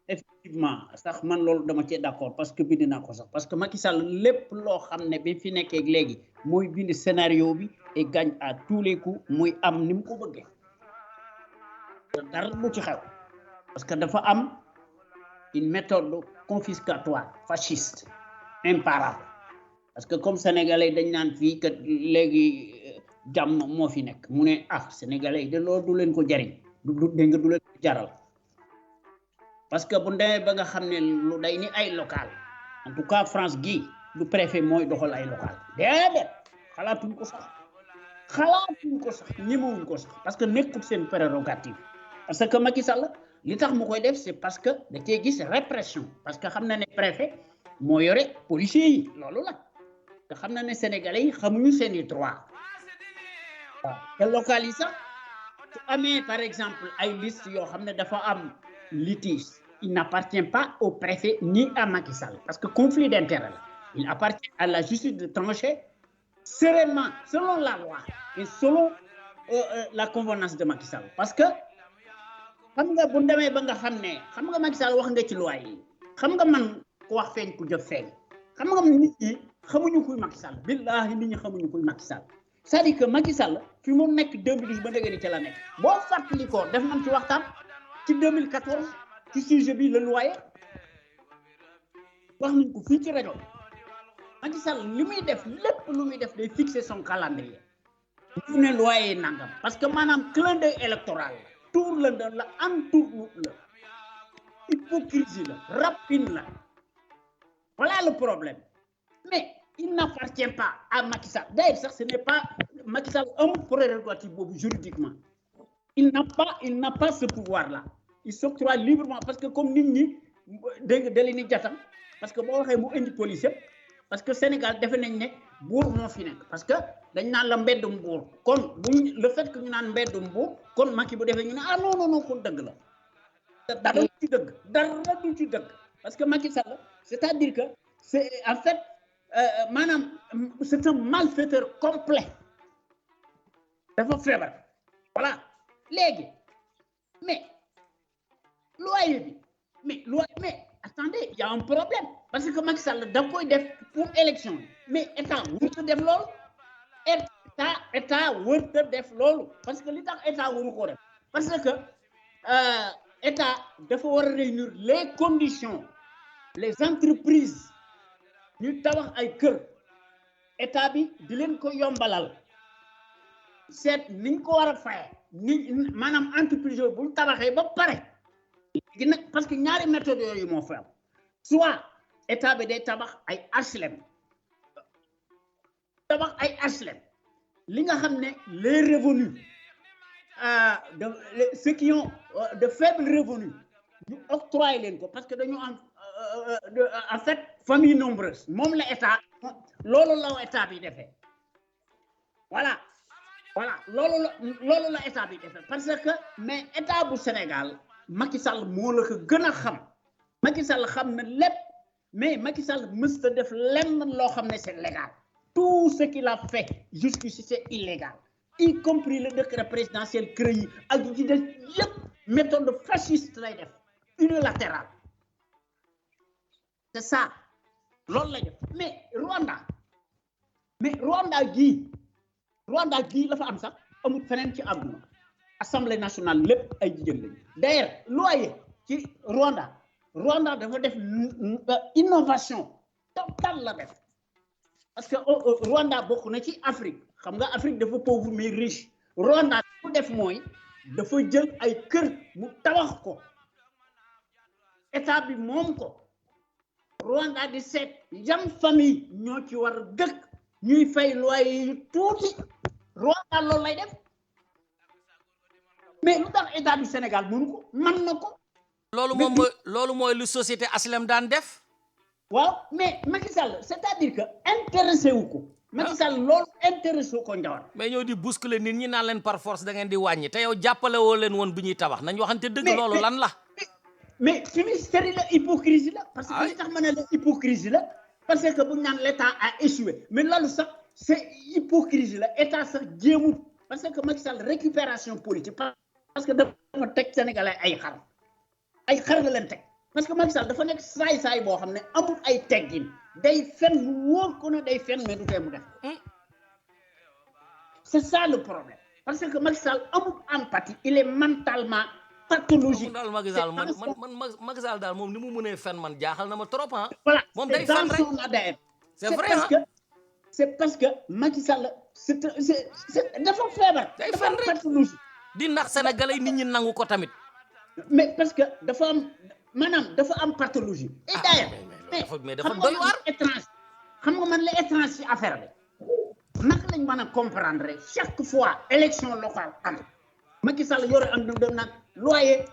Speaker 14: effectivement sax man loolu dama cee d'accord parce que bind naa ko sax parce que Macky Sall lépp loo xam ne bi fi nekkee léegi mooy bind scénario bi et gagne à tous les coups muy am ni mu ko bëggee dara bu ci xew parce que dafa am une méthode confiscatoire fasciste imparable parce que comme sénégalais dañ naan fii que léegi jàmm moo fi nekk mu ne sénégalais de loolu du leen ko jariñ du dégg nga du leen ko jaral parce que bu demee ba nga xam ne lu day ni ay local en tout cas France gii du préfet mooy doxal ay local déedéet xalaatuñ ko sax ñemewuñ ko sax parce que nekkul seen prérogative parce que Macky Sall li tax mu koy def c'est parce que da cee gis répression parce que xam na ne préfet moo yore policiers yi loolu la te xam na ne sénégalais yi xamuñu seeni droit waaw te local yi sax su amee par exemple ay liste yoo xam ne dafa am litige il n'appartient pas au préfet ni à Macky Sall parce que conflit d'intérêt la il appartient à la justice de trancher sereinement selon la loi et selon la convenance de Macky Sall parce que xam nga bu demee ba nga xam ne xam nga Macky Sall wax nga ci loi yi xam nga man ku wax feeñ ku jëf feeñ xam nga nit ñi xamuñu kuy Macky Sall billahi nit ñi xamuñu kuy Macky Sall c'est-à-dire que Macky Sall fi mu nekk 2012 ba léegi ni ca la nekk boo fàttali ko def nañ ci waxtaan ci 2014 ci sujet bi le loyer wax nañ ko fii ci rajo Macky Sall li muy def lépp lu muy def day fixer son calendrier ñu ne loyer nangam parce que maanaam clin d'œil électoral la tour la entour la hypocrisie la rapine la voilà le problème mais il n'appartient pas à Macky Sall d'ailleurs sax ce n'est pas Macky Sall amul prérogative boobu juridiquement il n'a pas ce pouvoir là il s'octroie librement parce que comme nit ñi dégg nga dali ni jatam parce que boo waxee mu indi police parce que Sénégal defe nañ ne buur moo fi nekk parce que dañ naan la mbeddum buur kon buñ le fait que ñu naan mbeddum buur kon Macky bu defee ñu ne non kon dëgg la dara du ci dëgg parce que Macky Sall c'est-à-dire que c'est en fait maanaam c'est un malfaiteur complet dafa feebar voilà léegi mais loyer bi mais attendez il y a un problème parce que Macky Sall da koy def pour élection mais état warut a def loolu état warut a def loolu parce que li tax état waru ko def parce que état dafa war a réunir les conditions les entreprises ñu tabax ay kër état bi di leen ko yombalal seet niñ ko war a faye ni maanaam entreprise yooyu bu ñu tabaxee ba pare léegi nag parce que ñaari méthode yooyu moo fi am soit état bi day tabax ay HLM li nga xam ne les revenus ceux qui ont de faibles revenus ñu octroyer leen ko parce que dañu am en fait famille nombreuse moom la état loolu la état bi defee voilà loolu la état bi defee parce que mais état bu Sénégal Macky Sall moo la ko gën a xam Macky Sall xam na lépp mais Macky Sall mësta def lenn loo xam ne c'est légal tout ce qu'il a fait jusqu'ici c'est illégal y compris le décret présidentiel CREI ak yi ci des yëpp méthode fasciste lay def unilatérale c'est ça loolu lay def mais Rwanda gii la fa am sax amul feneen ci àdduna assemblée nationale lépp ay jigéen lañu d'ailleurs loyer ci Rwanda dafa def innovation totale la def parce que Rwanda bokk na ci Afrique xam nga Afrique dafa pauvre mais riche Rwanda bu def mooy dafa jël ay kër mu tabax ko état bi moom ko Rwanda di seet yan famille ñoo ci war a dëkk ñuy fay loyer yu tuuti Rwanda loolu lay def mais lu tax état du Sénégal mënu ko mën na ko.
Speaker 9: loolu mooy lu société HLM daan def.
Speaker 14: waaw mais Macky Sall c'est-à-dire que intéressé wu ko. Macky Sall loolu intéressé wu ko Ndiawar.
Speaker 9: mais ñoo di bousculer nit ñi naan leen par force da ngeen di wàññi te yow jàppale woo leen woon bu ñuy tabax nañ waxante dëgg loolu lan la.
Speaker 14: mais fumisterie la hypocrisie la. parce que li tax ma ne la hypocrisie la parce que bu ñu naan l'état a échoué mais loolu sax c'est hypocrisie la état sax jéemut parce que Macky Sall récupération politique parce que dafa teg Sénégalais ay xar la leen teg parce que Macky Sall dafa nekk saay boo xam ne amul ay teggin day fen mu wóor ko ne day fen mais du tee mu def c'est ça le problème parce que Macky Sall amul empathie il est mentalement pathologique.
Speaker 9: daal Macky Sall man Macky Sall daal moom ni mu mënee fen man jaaxal na ma trop ah.
Speaker 14: Voilà
Speaker 9: moom
Speaker 14: c'est
Speaker 9: day fen
Speaker 14: dans
Speaker 9: rek
Speaker 14: son ADN.
Speaker 9: c'est vrai ah.
Speaker 14: c'est parce que Macky Sall c'est dafa feebar.
Speaker 9: day
Speaker 14: dafa
Speaker 9: fen
Speaker 14: am
Speaker 9: rek
Speaker 14: pathologie.
Speaker 9: di nax sénégalais nit ñi nangu ko tamit.
Speaker 14: mais parce que dafa am maanaam dafa am pathologie. et d'ailleurs
Speaker 9: mais dafa doy waar.
Speaker 14: étrange xam nga man la étrange ci affaire bi naka lañ mën a comprendre chaque fois élection locale am Macky Sall yore am na dem naan loyer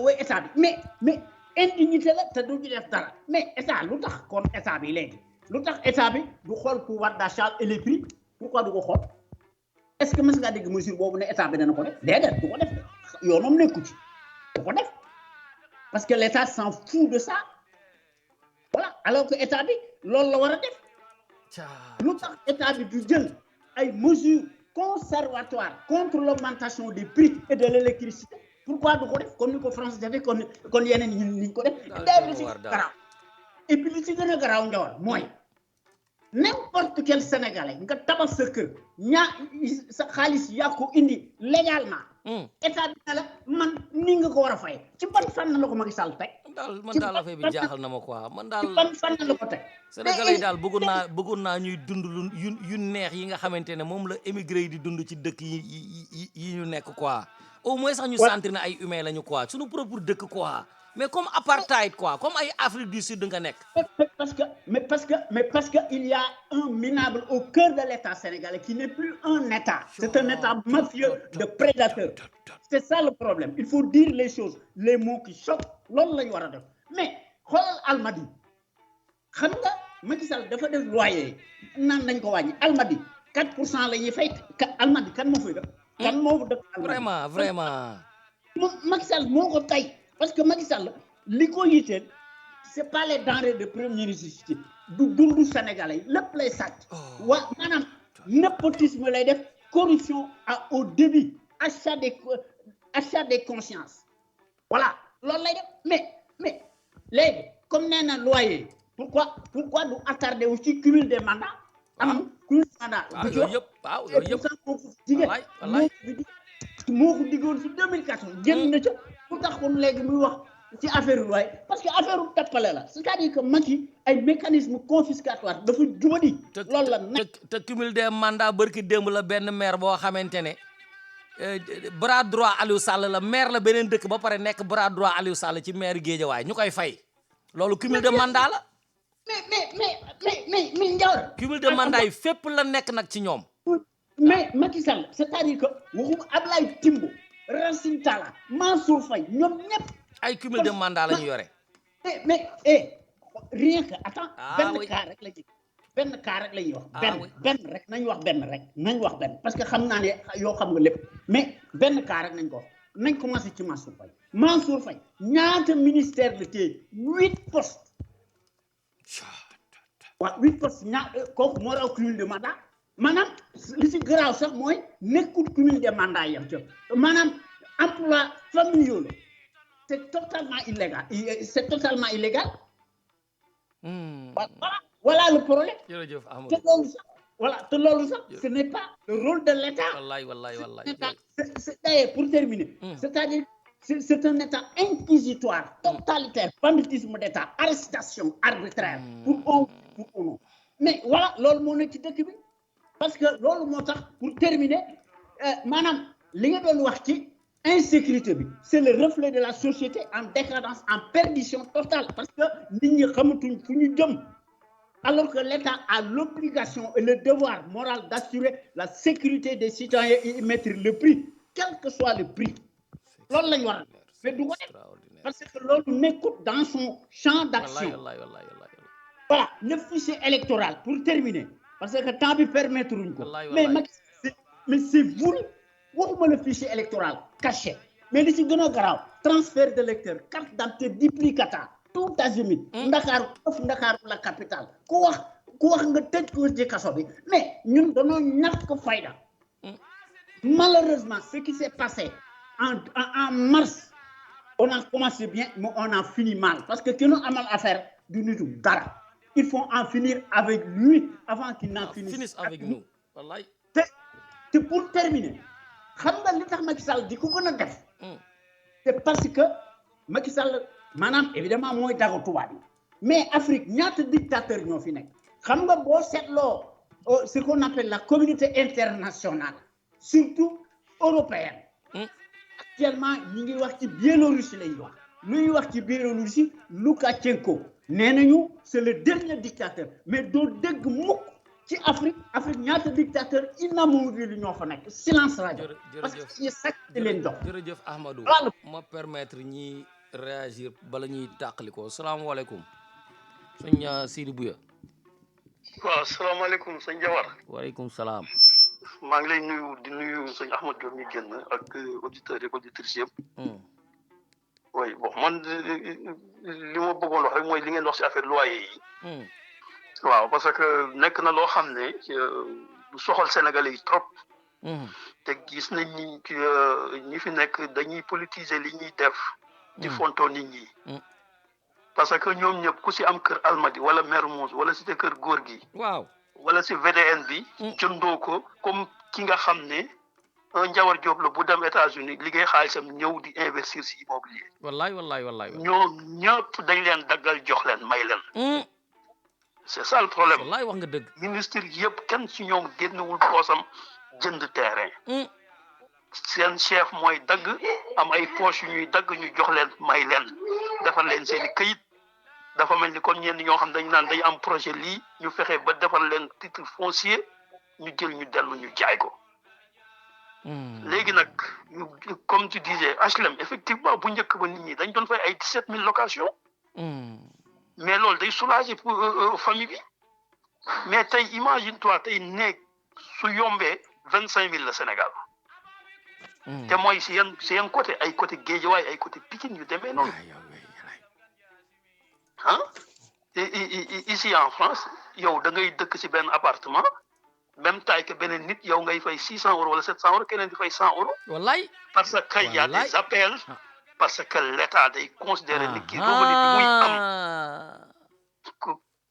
Speaker 14: way état bi mais indignité la te du ci def dara mais état lu tax kon état bi léegi lu tax état bi du xool pouvoir d'achat et les prix pourquoi du ko xool est-ce que mës ngaa dégg mesure boobu ne état bi dana ko def déedéet du ko def yoonam nekku ci du ko def parce que l'état s'en fout de ça voilà alors que état bi loolu la war a def lu tax état bi du jël ay mesures conservatoires contre l'augmentation des prix et de l'électricité pourquoi du ko def comme ni ko France defee kon yeneen ni ñu ko def def li ci garaaw et puis li ci gën a garaaw njawar mooy n'importe quel sénégalais nga tabax sa kër sa xaalis yaa ko indi légalement état bi ne la man ni nga ko war a fay ci ban fànn la ko Macky Sall teg
Speaker 9: man daal affaire bi jaaxal na ma quoi man daal
Speaker 14: ci ban fànn la ko teg
Speaker 9: sénégalais yi daal bëggoon naa ñuy dund yu neex yi nga xamante ne moom la émigré yi di dund ci dëkk yi ñu nekk quoi au moins sax ñu sentir na ay humain lañu quoi suñu propre dëkk quoi mais comme apartheid quoi comme ay Afrique du Sud nga nekk
Speaker 14: mais parce que il y a un minable au cœur de l'État sénégalais qui n'est plus un État c'est un État mafieux de prédateurs c'est ça le problème il faut dire les choses les mots qui choquent loolu la ñu war a def mais xoolal Almadi xam nga Macky Sall dafa def loyer naan nañ ko wàññi Almadi 4% la ñuy fay Almadi kan moo fay def kan moo def
Speaker 9: vraiment
Speaker 14: moom Macky Sall moo ko tay parce que Macky Sall li ko yitteel c'est pas les denrées de première nécessité du dundu sénégalais lépp lay sàcc maanaam népotisme lay def corruption au début achat des consciences voilà loolu lay def mais léegi comme nee na loyer pourquoi du attardé wu ci cumul des mandats am cumul des mandats
Speaker 9: yooyu yëpp
Speaker 14: moo ko diggoon ci 2014 génn na ca pour tax kon léegi muy wax ci affaire yu waaye parce que affaire u tappale la c'est-à-dire que Macky ay mécanisme confiscatoire dafa jubadi loolu la nekk
Speaker 9: te cumul des mandats bërki démb la benn maire boo xamante ne bras droit Aliou Sall la maire la beneen dëkk ba pare nekk bras droit Aliou Sall ci maire Guédiawaye ñu koy fay loolu cumul de mandat la
Speaker 14: mais Ndiawar
Speaker 9: cumul de mandat yi fépp la nekk nag ci ñoom
Speaker 14: mais Macky Sall c'est-à-dire que waxum Ablaye Timbo Racine Talla Mansour Faye ñoom ñëpp
Speaker 9: ay cumul de mandat la ñu yore
Speaker 14: mais rien que attends benn cas rek la ñuy wax benn rek nañ wax benn parce que xam naa ne yoo xam nga lépp mais benn cas rek nañ ko wax nañ commencé ci Mansour Faye ñaata ministère la téye 8 postes waaw 8 postes kooku moo raw cumul de mandat maanaam li ci garaaw sax mooy nekkul cumul de mandat yam ca maanaam emploi familiaux la c'est totalement illégal voilà le problème te loolu sax ce n'est pas le rôle de l'État
Speaker 9: wallahi
Speaker 14: c'est d'ailleurs pour terminer c'est-à-dire c'est un État inquisitoire totalitaire banditisme d'État arrestation arbitraire pour on mais voilà loolu moo nekk ci dëkk bi parce que loolu moo tax pour terminer maanaam li nga doon wax ci insécurité bi c'est le reflet de la société en décadence en perdition totale parce que nit ñi xamatuñ fu ñu jëm alors que l'État a l'obligation et le devoir moral d'assurer la sécurité des citoyens et y mettre le prix quel que soit le prix loolu la ñu war a mais du ko def parce que loolu nekkul dans son champ d'action voilà le fichier électoral pour terminer parce que temps bi permettre uñ ko mais c'est voulu waxuma le fichier électoral caché mais li ci gën a garaaw transfert d'électeurs carte d'identité duplicata tout azimut Ndakaaru la capitale ku wax nga tëj ko ci kaso bi mais ñun dañoo ñàkk fayda malheureusement ce qui s'est passé en mars on a commencé bien mais on a fini mal parce que ki ñu amal affaire du nitu dara il faut en finir avec lui avant qu'il n'en finisse
Speaker 9: avec nous wallahi
Speaker 14: te pour terminer xam nga li tax Macky Sall di ko gën a def c'est parce que Macky Sall maanaam évidemment mooy dagu tubaab yi mais Afrique ñaata dictateur ñoo fi nekk xam nga boo seetloo ce qu'on appelle la communauté internationale surtout européenne actuellement ñi ngi wax ci Biélorussie lay wax luy wax ci Biélorussie Loukachenko nee nañu c'est le dernier dictateur mais doo dégg mukk ci Afrique ñaata dictateur inamovible ñoo fa nekk silence rajo parce que ci sax di leen jox
Speaker 9: jërëjëf Ahmadou ma permettre ñi réagir bala ñuy tàqaliko salaamaaleykum sëñ Sidi Bouya
Speaker 15: waaw salaamaaleykum sëñ Jawar
Speaker 9: waaleykum salaam
Speaker 15: maa ngi lay nuyu di nuyu sëñ Ahmad Diop mi génn ak auditeurs et auditrices yëpp oui bon man li ma bëggoon wax rek mooy li ngeen wax ci affaire loyer yi waaw parce que nekk na loo xam ne lu soxal Sénégalais yi trop te gis nañ ni ñi fi nekk dañuy politiser li ñuy def di fontoo nit ñi parce que ñoom ñëpp ku ci am kër Almadi wala Mermoz wala cité kër góor gi
Speaker 9: waaw
Speaker 15: wala ci VDN bi jëndoo ko comme ki nga xam ne un Njawar Diop la bu dem États-Unis liggéey xaalisam ñëw di investir ci immobilier
Speaker 9: wallaay
Speaker 15: ñoom ñëpp dañ leen daggal jox leen may leen c'est ça le problème
Speaker 9: wallaay wax nga dëgg
Speaker 15: ministre yëpp kenn ci ñoom génnewul poosam jënd terrain seen chef mooy dagg am ay poche yu ñuy dagg ñu jox leen may leen defar leen seen i këyit dafa mel ni comme ñenn ñoo xam dañu naan dañu am projet lii ñu fexe ba defar leen titre foncier ñu jël ñu dellu ñu jaay ko léegi nag comme tu disais HLM effectivement bu njëkk ba nit ñi dañ doon fay ay 17 000 locations mais loolu day soulager pour famille bi mais tey imagine toi tey néeg su yombee 25 000 la Sénégal te mooy si yan côté ay côté Guédiawaye ay côté Pikine yu demee noonu ah ici en France yow da ngay dëkk ci benn appartement même taille que beneen nit yow ngay fay 600 € wala 700 € keneen di fay 100 €.
Speaker 9: wallaay
Speaker 15: parce que y a des appels parce que l'État day considérer ni kii revenu bi muy am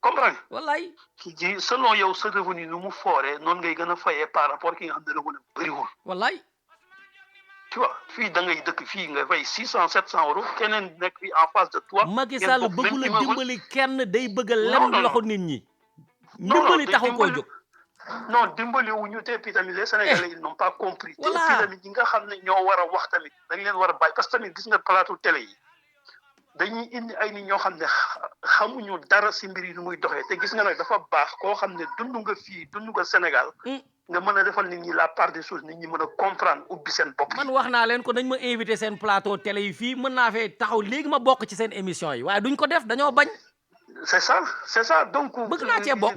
Speaker 15: comprendre
Speaker 9: wallaay
Speaker 15: ji selon yow sa revenu nu mu fooree noonu ngay gën a fayee par rapport ki nga xam ne revenu bëriwul
Speaker 9: wallaay
Speaker 15: tu vois fii da ngay dëkk fii nga fay 600 700 € keneen nekk fii en face de toi
Speaker 9: Macky Sall bëggul a dimbali kenn day bëgg a lem loxo nit ñi dimbali taxu koo jóg
Speaker 15: non dimbali wuñu te puis tamit les Sénégalais ils n'ont pas compris te puis tamit ñi nga xam ne ñoo war a wax tamit dañ leen war a bàyyi parce que tamit gis nga plateau télé yi dañuy indi ay nit ñoo xam ne xamuñu dara si mbir yi nu muy doxee te gis nga nag dafa baax koo xam ne dund nga fii dund nga Sénégal nga mën a defal nit ñi la part des choses nit ñi mën a comprendre ubbi seen bopp
Speaker 9: man wax naa leen ko dañ ma invité seen plateau télé yi fii mën naa fee taxaw léegi ma bokk ci seen émission yi waaye duñ ko def dañoo bañ
Speaker 15: c'est ça donc
Speaker 9: bëgg naa cee bokk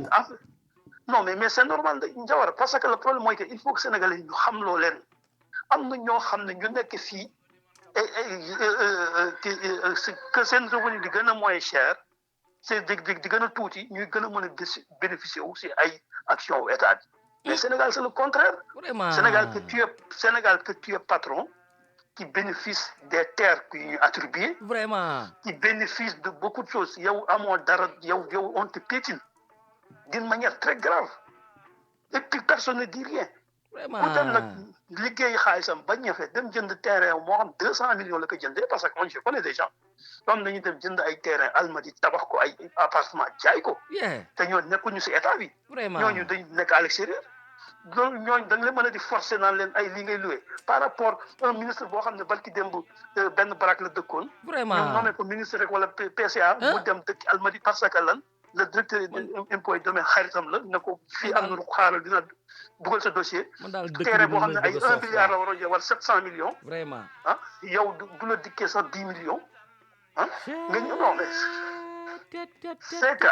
Speaker 15: non mais c'est normal de Njawar parce que le problème mooy que il faut que Sénégalais ñu xam loo leen am na ñoo xam ne ñu nekk fii que seen revenu di gën a moins cher c'est di gën a tuuti ñuy gën a mën a bénéficier wu si ay action wu état bi mais Sénégal c'est le contraire
Speaker 9: vraiment
Speaker 15: Sénégal que tu es patron qui bénéficie des terres qui ñu attribué
Speaker 9: vraiment
Speaker 15: qui bénéficie de beaucoup de choses yow amoo dara yow on te piétine d'une manière très grave et puis personne ne dit rien
Speaker 9: vraiment
Speaker 15: ku dem nag liggéey xaalisam ba ñëfe dem jënd terrain moo xam 200 millions la ko jëndee parce que man je connais des gens comme nañu dem jënd ay terrain Almadies tabax ko ay appartement jaay ko te ñoo nekkuñu si état bi ñooñu dañ nekk à l'extérieur loolu ñooñu dañ leen mën a di forcer naan leen ay li ngay loué par rapport un ministre boo xam ne balki démb benn barak la dëkkoon
Speaker 9: vraiment
Speaker 15: ñoom nommé ko ministre rek wala PCA mu dem dëkk Almadies parce que lan le directeur impôt yi domaine xaritam la ne ko fii am na lu xaaral dina dugal sa dossier terrain boo xam ne ay 1 milliard la war a wala 700 millions
Speaker 9: vraiment
Speaker 15: ah yow du la dikkee sax 10 millions ah nga ñëw non mais c'est que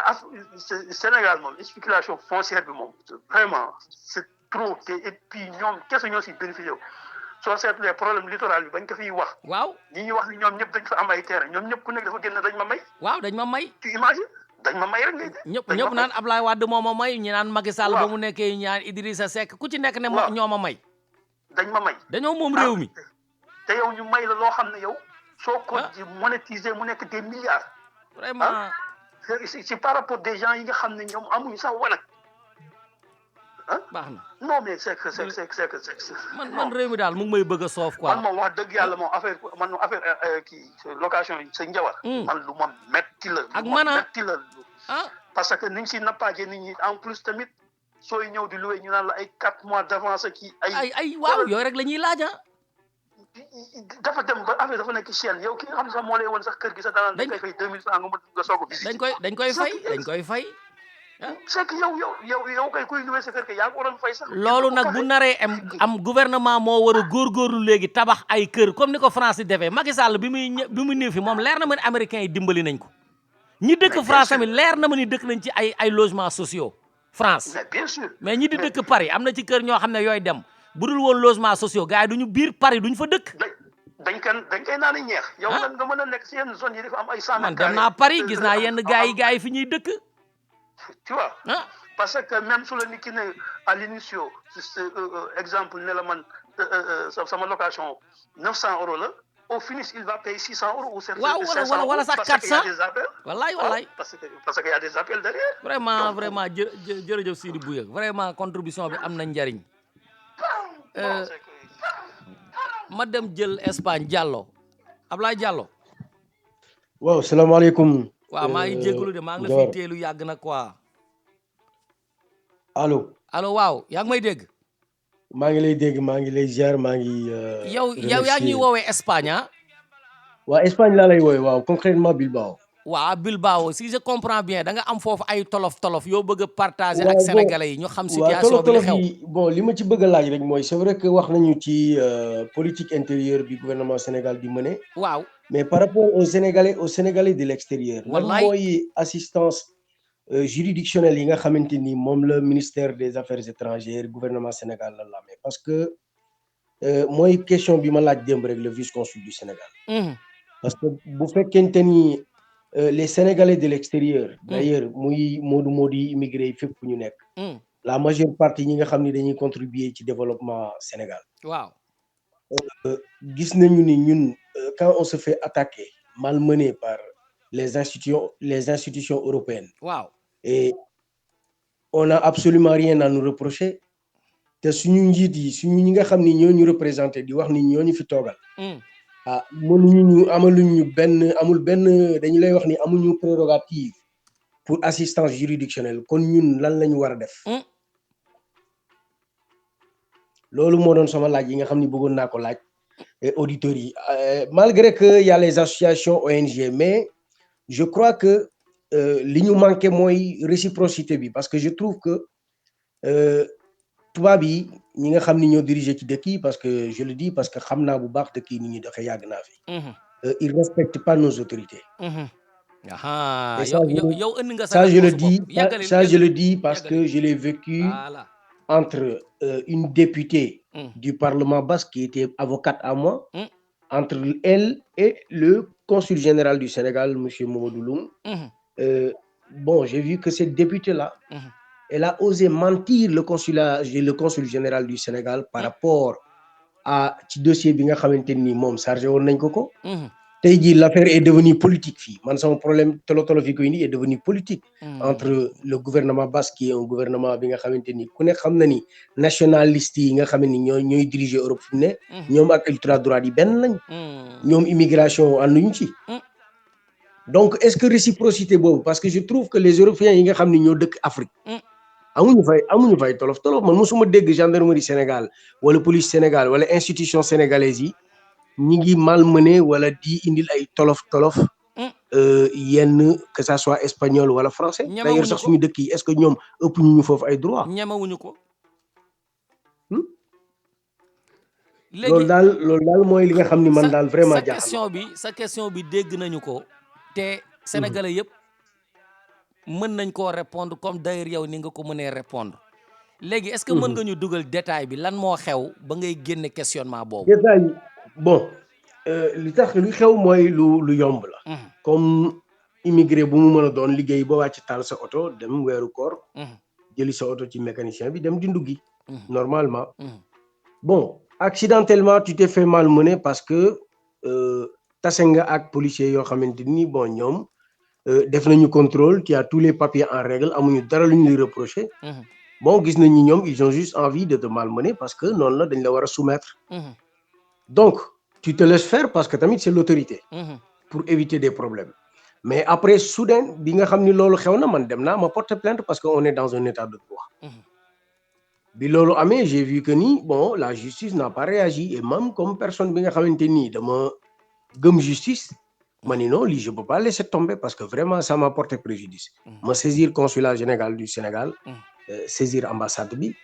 Speaker 15: Sénégal moom spéculation foncière bi moom vraiment c'est trop te et puis ñoom kese ñoo si bénéficié wu soo seetlee problème littoral bi bañ ko fiy wax
Speaker 9: waaw
Speaker 15: ñi wax ni ñoom ñëpp dañ fa am ay terrain ñoom ñëpp ku nekk dafa génn dañ ma may
Speaker 9: waaw dañ ma may
Speaker 15: tu imagines dañ ma may rek ngay
Speaker 9: ñëpp naan Ablaye Wade moo ma may ñi naan Macky Sall ba mu nekkee ñaan Idrissa Seck ku ci nekk ne ñoo ma may
Speaker 15: dañ ma may
Speaker 9: dañoo moom réew mi
Speaker 15: te yow ñu may la loo xam ne yow soo ko monétiser mu nekk des milliards
Speaker 9: vraiment
Speaker 15: c'est par rapport des gens yi nga xam ne ñoom amuñu sax wanag
Speaker 9: baax na
Speaker 15: non mais c'est que
Speaker 9: man réew mi daal mu ngi may bëgg a soof quoi.
Speaker 15: man moom wax dëgg yàlla moom affaire kii location yi sa njawar. man lu ma metti la.
Speaker 9: ak man
Speaker 15: metti la. parce que ni ñu si nappaaje nit ñi en plus tamit sooy ñëw di loué ñu naan la ay 4 mois d'avance kii.
Speaker 9: ay waaw yooyu rek la ñuy laaj
Speaker 15: dafa dem ba affaire dafa nekk chaîne yow ki nga xam ne sax moo lay woon sax kër gi sax dañ koy fay 2000 francs nga soog a visiter.
Speaker 9: dañ koy fay.
Speaker 15: c'est que yow kay kuy loué sa kër gi yaa ko waroon fay sax.
Speaker 9: loolu nag bu naree am gouvernement moo war a góorgóorlu léegi tabax ay kër comme ni ko France di defee Macky Sall bi muy ñëw fi moom leer na ma ne américains yi dimbali nañ ko. ñi dëkk France tamit leer na ma ni dëkk nañ ci ay logements sociaux France.
Speaker 15: mais bien sûr
Speaker 9: mais ñi di dëkk Paris am na ci kër ñoo xam ne yooyu dem bu dul woon logement sociaux gars yi duñu biir Paris duñu fa dëkk.
Speaker 15: dañ koy naan ñeex. yow lan nga mën a nekk si yenn zone yi dafa am ay 100
Speaker 9: man dem naa Paris gis naa yenn gars yi fi ñuy dëkk.
Speaker 15: tu vois parce que même su la nit ki ne à l'initio exemple ne la man sama location 900 € la au finish il va payer 600 € ou 500
Speaker 9: waaw wala sax 400 wallaay
Speaker 15: parce que y a des appels derrière.
Speaker 9: vraiment jërëjëf Sidi Bouya vraiment contribution bi am na njariñ. ma dem jël Espagne Diallo Ablaye Diallo.
Speaker 12: waaw salaamaaleykum.
Speaker 9: waaw maa ngi jégalu de maa ngi la fi teelu yàgg na quoi.
Speaker 12: allo
Speaker 9: waaw yaa ngi may dégg.
Speaker 12: maa ngi lay dégg maa ngi lay ziar maa ngi.
Speaker 9: yow yaa ñuy woowee Espagne ah.
Speaker 12: waaw Espagne laa lay woowee waaw concrètement Bilbao.
Speaker 9: waaw Bilbao si je comprends bien da nga am foofu ay tolof yoo bëgg a partager ak sénégalais yi ñu xam situation bi li xew.
Speaker 12: bon li ma ci bëgg a laaj rek mooy c'est vrai que wax nañu ci politique intérieure bi gouvernement Sénégal di mener.
Speaker 9: waaw
Speaker 12: mais par rapport aux Sénégalais de l'extérieur.
Speaker 9: wallaay
Speaker 12: lan mooy assistance juridictionnelle yi nga xamante ni moom la ministère des affaires étrangères gouvernement Sénégal la amee parce que mooy question bi ma laaj démb rek le vice-consul du Sénégal. parce que bu fekkente ni. Les Sénégalais de l'extérieur d'ailleurs muy moodu immigré yi fépp ñu nekk la majeure partie ñi nga xam ni dañuy contribuer ci développement Sénégal
Speaker 9: waaw
Speaker 12: gis nañu ni ñun quand on se fait attaquer malmené par les institutions européennes
Speaker 9: waaw
Speaker 12: et on n'a absolument rien à nous reprocher te suñu njiit yi suñu ñi nga xam ni ñoo ñu représenté di wax ni ñoo ñu fi toogal amul benn dañu lay wax ni amuñu prérogative pour assistance juridictionnelle kon ñun lan lañu war a def loolu moo doon sama laaj yi nga xam ni bëggoon naa ko laaj auditeurs yi malgré que y a les associations ONG mais je crois que li ñu manqué mooy réciprocité bi parce que je trouve que tubaab yi ñi nga xam ni ñoo diriger ci dëkk yi parce que je le dis parce que xam naa bu baax dëkk yi ni ñuy doxee yàgg naa fi. Ils respectent pas nos autorités.
Speaker 9: yow indi nga
Speaker 12: ça je le dis parce que je l'ai vécu entre une députée du Parlement basque qui était avocate à moi, entre elle et le consul général du Sénégal monsieur Mamadou Loum. Bon, j'ai vu que cette députée-là elle a osé mentir le consul général du Sénégal par rapport à ci dossier bi nga xamante ni moom chargé woon nañ ko. tey jii l'affaire est devenue politique fii man sama problème tolo fi ko indi est devenu politique. entre le gouvernement basque qui est un gouvernement bi nga xamante ni ku ne xam na ni nationaliste yi nga xam ni ñooy diriger Europe fi mu ne. ñoom ak ultra droite yi benn lañ. ñoom immigration ànduñu ci. donc est-ce que réciprocité boobu parce que je trouve que les Européens yi nga xam ni ñoo dëkk Afrique. amuñu fay tolof man mosuma dégg gendarmerie Sénégal wala police Sénégal wala institution sénégalaise yi ñi ngi malmené wala di indil ay tolof yenn que ça soit espagnol wala français. d'ailleurs sax suñu dëkk yi est-ce que ñoom ëpp ñu foofu ay droit.
Speaker 9: ñemewuñu ko.
Speaker 12: loolu daal mooy li nga xam ni man daal vraiment jaaxal
Speaker 9: sa question bi dégg nañu ko te sénégalais yëpp. mën nañ koo répondre comme d'ailleurs yow ni nga ko mënee répondre léegi est-ce que mën nga ñu dugal détail bi lan moo xew ba ngay génne questionnement boobu.
Speaker 12: détail bon li tax li xew mooy lu yomb la. comme immigré bu mu mën a doon liggéey ba wàcc taal sa oto dem weeru koor. jëli sa oto ci mécanicien bi dem di nduggi. normalement. bon accidentellement tu t'es fait malmener parce que tase nga ak policiers yoo xamante ni bon ñoom. def nañu contrôle qui a tous les papiers en règle amuñu dara lu ñuy reprocher bon gis nañ ni ñoom ils ont juste envie de te malmener parce que noonu la dañ la war a soumettre. Donc tu te laisses faire parce que tamit c'est l'autorité. Pour éviter des problèmes. Mais après soudain bi nga xam ni loolu xew na man dem naa ma porter plainte parce que on est dans un état de droit. Bi loolu amee j'ai vu que ni bon la justice n'a pas réagi et même comme personne bi nga xamante ni dama gëm justice ma ni non lii je peux pas laisser tomber parce que vraiment ça m'a porté préjudice. Ma saisir consulat général du Sénégal. Saisir ambassade bi.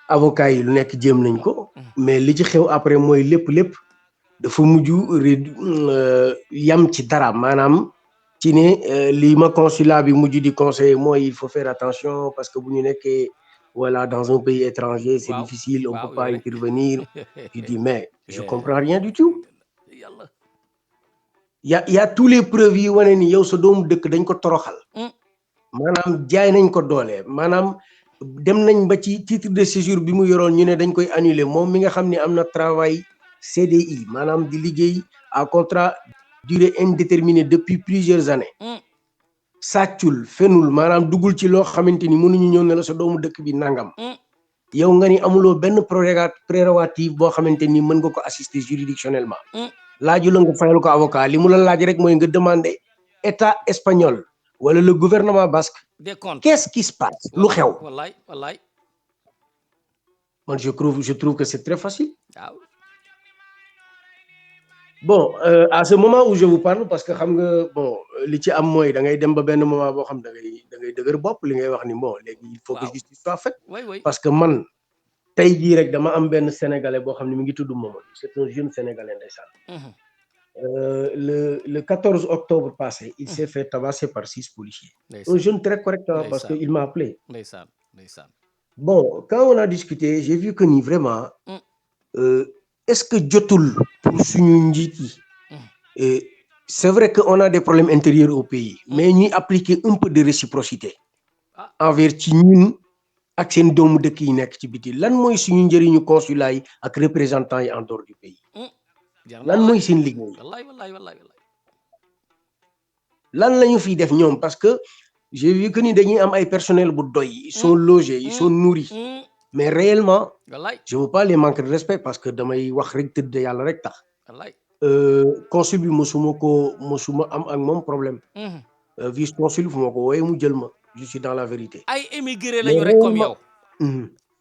Speaker 12: Avocat yi lu nekk jéem nañ ko. Mais li ci xew après mooy lépp dafa mujj yam ci dara maanaam ci ne lii ma consulat bi mujj di conseiller mooy il faut faire attention parce que bu ñu nekkee voilà dans un pays étranger c'est difficile on peut pas intervenir. Je dis mais je comprends rien du tout. y a tous les preuves yi wane ni yow sa doomu dëkk dañ ko toroxal. maanaam jaay nañ ko doole maanaam dem nañ ba ci titre de séjour bi mu yoroon ñu ne dañ koy annuler moom mi nga xam ne am na travail CDI maanaam di liggéey à contrat durée indéterminée depuis plusieurs années. sàccul fenul maanaam duggul ci loo xamante ni mënuñu ñëw ne la sa doomu dëkk bi nangam. yow nga ni amuloo benn prérogative boo xamante ni mën nga ko assister juridictionnellement. laaju la nga fayal ko avocat li mu la laaj rek mooy nga demander état espagnol wala le gouvernement basque. Qu'est-ce qui se passe lu xew.
Speaker 9: wallaay.
Speaker 12: man je trouve que c'est très facile. Bon à ce moment où je vous parle parce que xam nga bon li ci am mooy da ngay dem ba benn moment boo xam da ngay dëgër bopp li ngay wax ni bon léegi il faut que justice soit faite. Parce que man tey jii rek dama am benn sénégalais boo xam ne mi ngi tudd Mamadou c'est un jeune sénégalais ndeysaan. Le 14 octobre passé il s'est fait tabasser par 6 policiers. Un jeune très correct parce que il m'a appelé. Bon quand on a discuté j'ai vu que ni vraiment. Est-ce que jotul pour suñu njiit yi c'est vrai que on a des problèmes intérieurs au pays mais ñuy appliquer un peu de réciprocité envers ci ñun ak seen doomu dëkk yi nekk ci biti lan mooy suñu njëriñu consulat yi ak représentants yi en dehors du pays lan mooy seen liggéey lan la ñu fiy def ñoom parce que j'ai vu que ni dañuy am ay personnel bu doy ils sont logés ils sont nourris mais réellement je veux pas les manquer de respect parce que damay wax rek tëdd yàlla rek tax consul bi mosuma am ak moom problème vice consul fu ma ko wooye mu jël ma je suis dans la vérité
Speaker 9: ay émigré lañu rek comme yow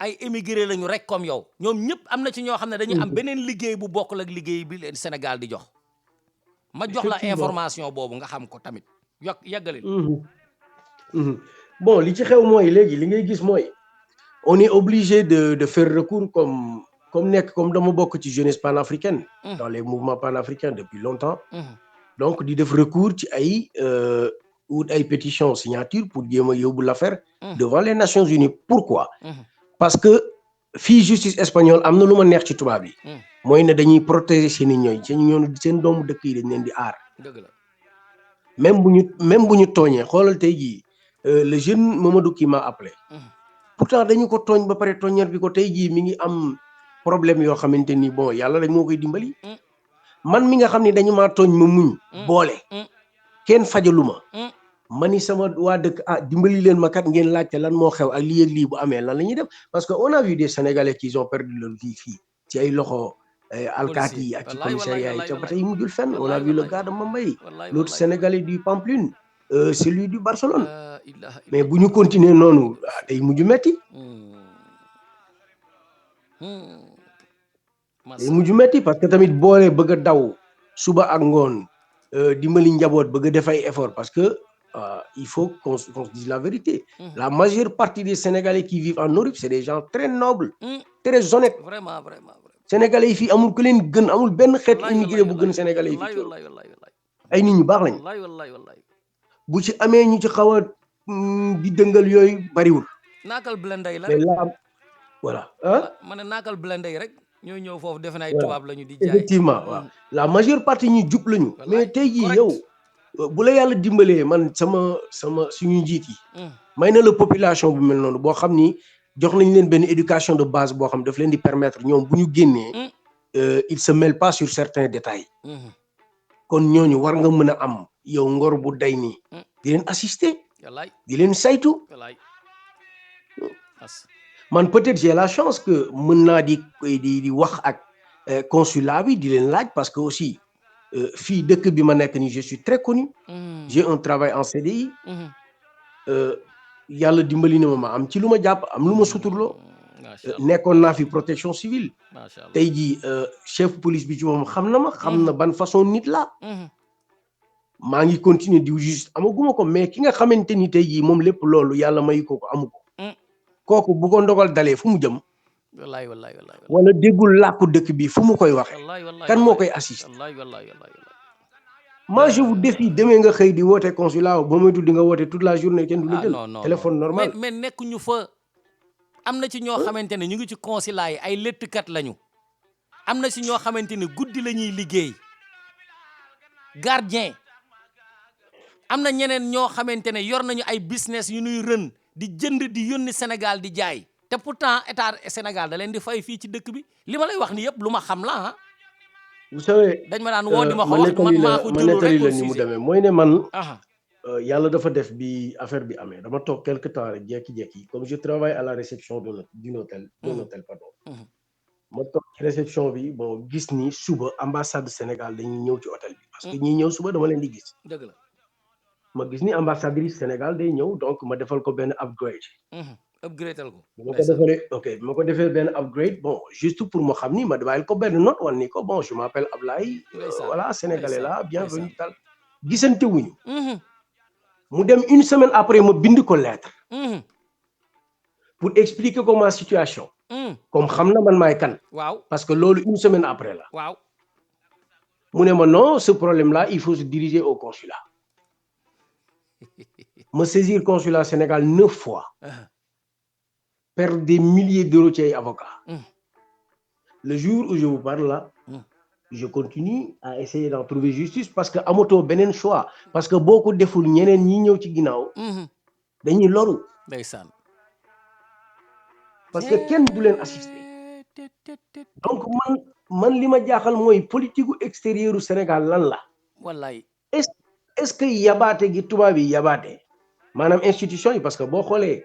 Speaker 9: ay émigré lañu rek comme yow ñoom ñëpp am na ci ñoo xam ne dañu am beneen liggéey bu bokkul ak liggéey bi leen Sénégal di jox ma jox la information boobu nga xam ko tamit yàggalil
Speaker 12: bon li ci xew mooy léegi li ngay gis mooy on est obligé de faire recours comme dama bokk ci jeunesse panafricaine dans les mouvements panafricains depuis longtemps donc di def recours ci ay wut ay pétition signature pour jéem a yóbbu l'affaire devant les Nations Unies. Pourquoi parce que fii justice espagnole am na lu ma neex ci tubaab yi mooy ne dañuy protéger seeni ñooy seen doomu dëkk yi dañ leen di aar même bu ñu tooñee xoolal tey jii le jeune Mamadou qui m'a appelé pourtant dañu ko tooñ ba pare tooñeer bi ko tey jii mi ngi am problème yoo xamante ni bon yàlla rek moo koy dimbali man mi nga xam ne dañu maa tooñ ma muñ boole kenn fajaluma ma ni sama waa dëkk dimbali leen ma kat ngeen laajte lan moo xew ak lii ak lii bu amee lan la ñuy def parce que on a vu des Sénégalais qui ont perdu leur vie fii ci ay loxo alkaati yi ak ci commissariat yi ca ba tey mujjul fenn on a vu le gars de Mambay l'autre Sénégalais du Pamplune celui du Barcelone mais bu ñu continuer noonu day mujj metti day mujj metti parce que tamit boole bëgg a daw suba ak ngoon dimbali njaboot bëgg a def ay effort parce que il faut qu'on se dise la vérité la majeure partie des Sénégalais qui vivent en Europe c'est des gens très nobles très honnêtes
Speaker 9: vraiment
Speaker 12: Sénégalais yi fii amul ku leen gën amul benn xeet immigré bu gën Sénégalais yi fii ay nit ñu baax lañ bu ci amee ñu ci xaw a di dëngal yooyu bariwul.
Speaker 9: naakal blendé la
Speaker 12: mais là voilà
Speaker 9: ma ne naakal blendé rek ñoo ñëw foofu defe naa ay tubaab lañu di jaay
Speaker 12: effectivement waaw la majeure partie ñu jub lañu mais tey jii yow bu la yàlla dimbalee man sama suñu njiit yi may na la population bu mel noonu boo xam ni jox nañ leen benn éducation de base boo xam daf leen di permettre ñoom bu ñu génnee il se mêle pas sur certains détails kon ñooñu war nga mën a am yow ngor bu day nii di leen assister di leen saytu man peut-être j'ai la chance que mën naa di wax ak consulat bi di leen laaj parce que aussi fii dëkk bi ma nekk ni je suis très connu. J'ai un travail en CDI. yàlla dimbali na ma am ci lu ma jàpp am lu ma suturloo. nekkoon naa fi protection civile. tey jii chef police bi ci moom xam na ma xam na ban façon nit la maa ngi continuer di juste amaguma ko mais ki nga xamante ni tey jii moom lépp loolu yàlla mayu ko amu ko. kooku bu ko ndogal dalee fu mu jëm.
Speaker 9: wallaay
Speaker 12: wala déggul làkku dëkk bi fu mu koy waxee. kan moo koy assister. moi je vous défie demee nga xëy di woote consulat boo moytu di nga woote toute la journée kenn du la jël. téléphone normal
Speaker 9: mais nekkuñu fa. am na ci ñoo xamante ne ñu ngi ci consulat yi ay léttkat lañu. am na ci ñoo xamante ne guddi la ñuy liggéey. gardien. am na ñeneen ñoo xamante ne yor nañu ay business yu ñuy rën di jënd di yónni Sénégal di jaay te pourtant état Sénégal da leen di fay fii ci dëkk bi li ma lay wax ni yëpp lu ma xam la ah.
Speaker 12: vous savez
Speaker 9: dañ ma daan woo di ma ko wax man maa ko jëloon rek
Speaker 12: la ni mu demee mooy ne man. yàlla dafa def bi affaire bi amee dama toog quelque temps rek jékki-jékki comme je travaille à la réception d'un hôtel pardon. ma toog ci réception bi bon gis ni suba ambassade Sénégal dañuy ñëw ci hôtel bi. parce que ñi ñëw suba dama leen di gis.
Speaker 9: dëgg la.
Speaker 12: ma gis ni ambassadrice Sénégal day ñëw donc ma defal ko benn upgrade.
Speaker 9: upgrade ko.
Speaker 12: bi ma ko defalee ok bi ma ko defee benn upgrade bon juste pour ma xam ni ma bàyyil ko benn note wan ni ko bon je m'appelle Ablaye. voilà sénégalais là bienvenue tal gisante wuñu. mu dem une semaine après ma bind ko lettre. pour expliquer ko ma situation. comme xam na man maay kan.
Speaker 9: waaw
Speaker 12: parce que loolu une semaine après la.
Speaker 9: waaw.
Speaker 12: mu ne ma non ce problème là il faut se diriger au consulat. me saisir consulat Sénégal 9 fois. perdre des milliers d'euros ci ay avocats. le jour où je vous parle là. je continue à essayer d'en trouver justice parce que amatoo beneen choix parce que boo ko deful ñeneen ñi ñëw ci ginnaaw. dañuy loru.
Speaker 9: ndeysaan.
Speaker 12: parce que kenn du leen assister. donc man li ma jaaxal mooy politique gu extérieuru Sénégal lan la.
Speaker 9: wallaay.
Speaker 12: est-ce que yabaate gi tubaab yi yabaate maanaam institution yi parce que boo xoolee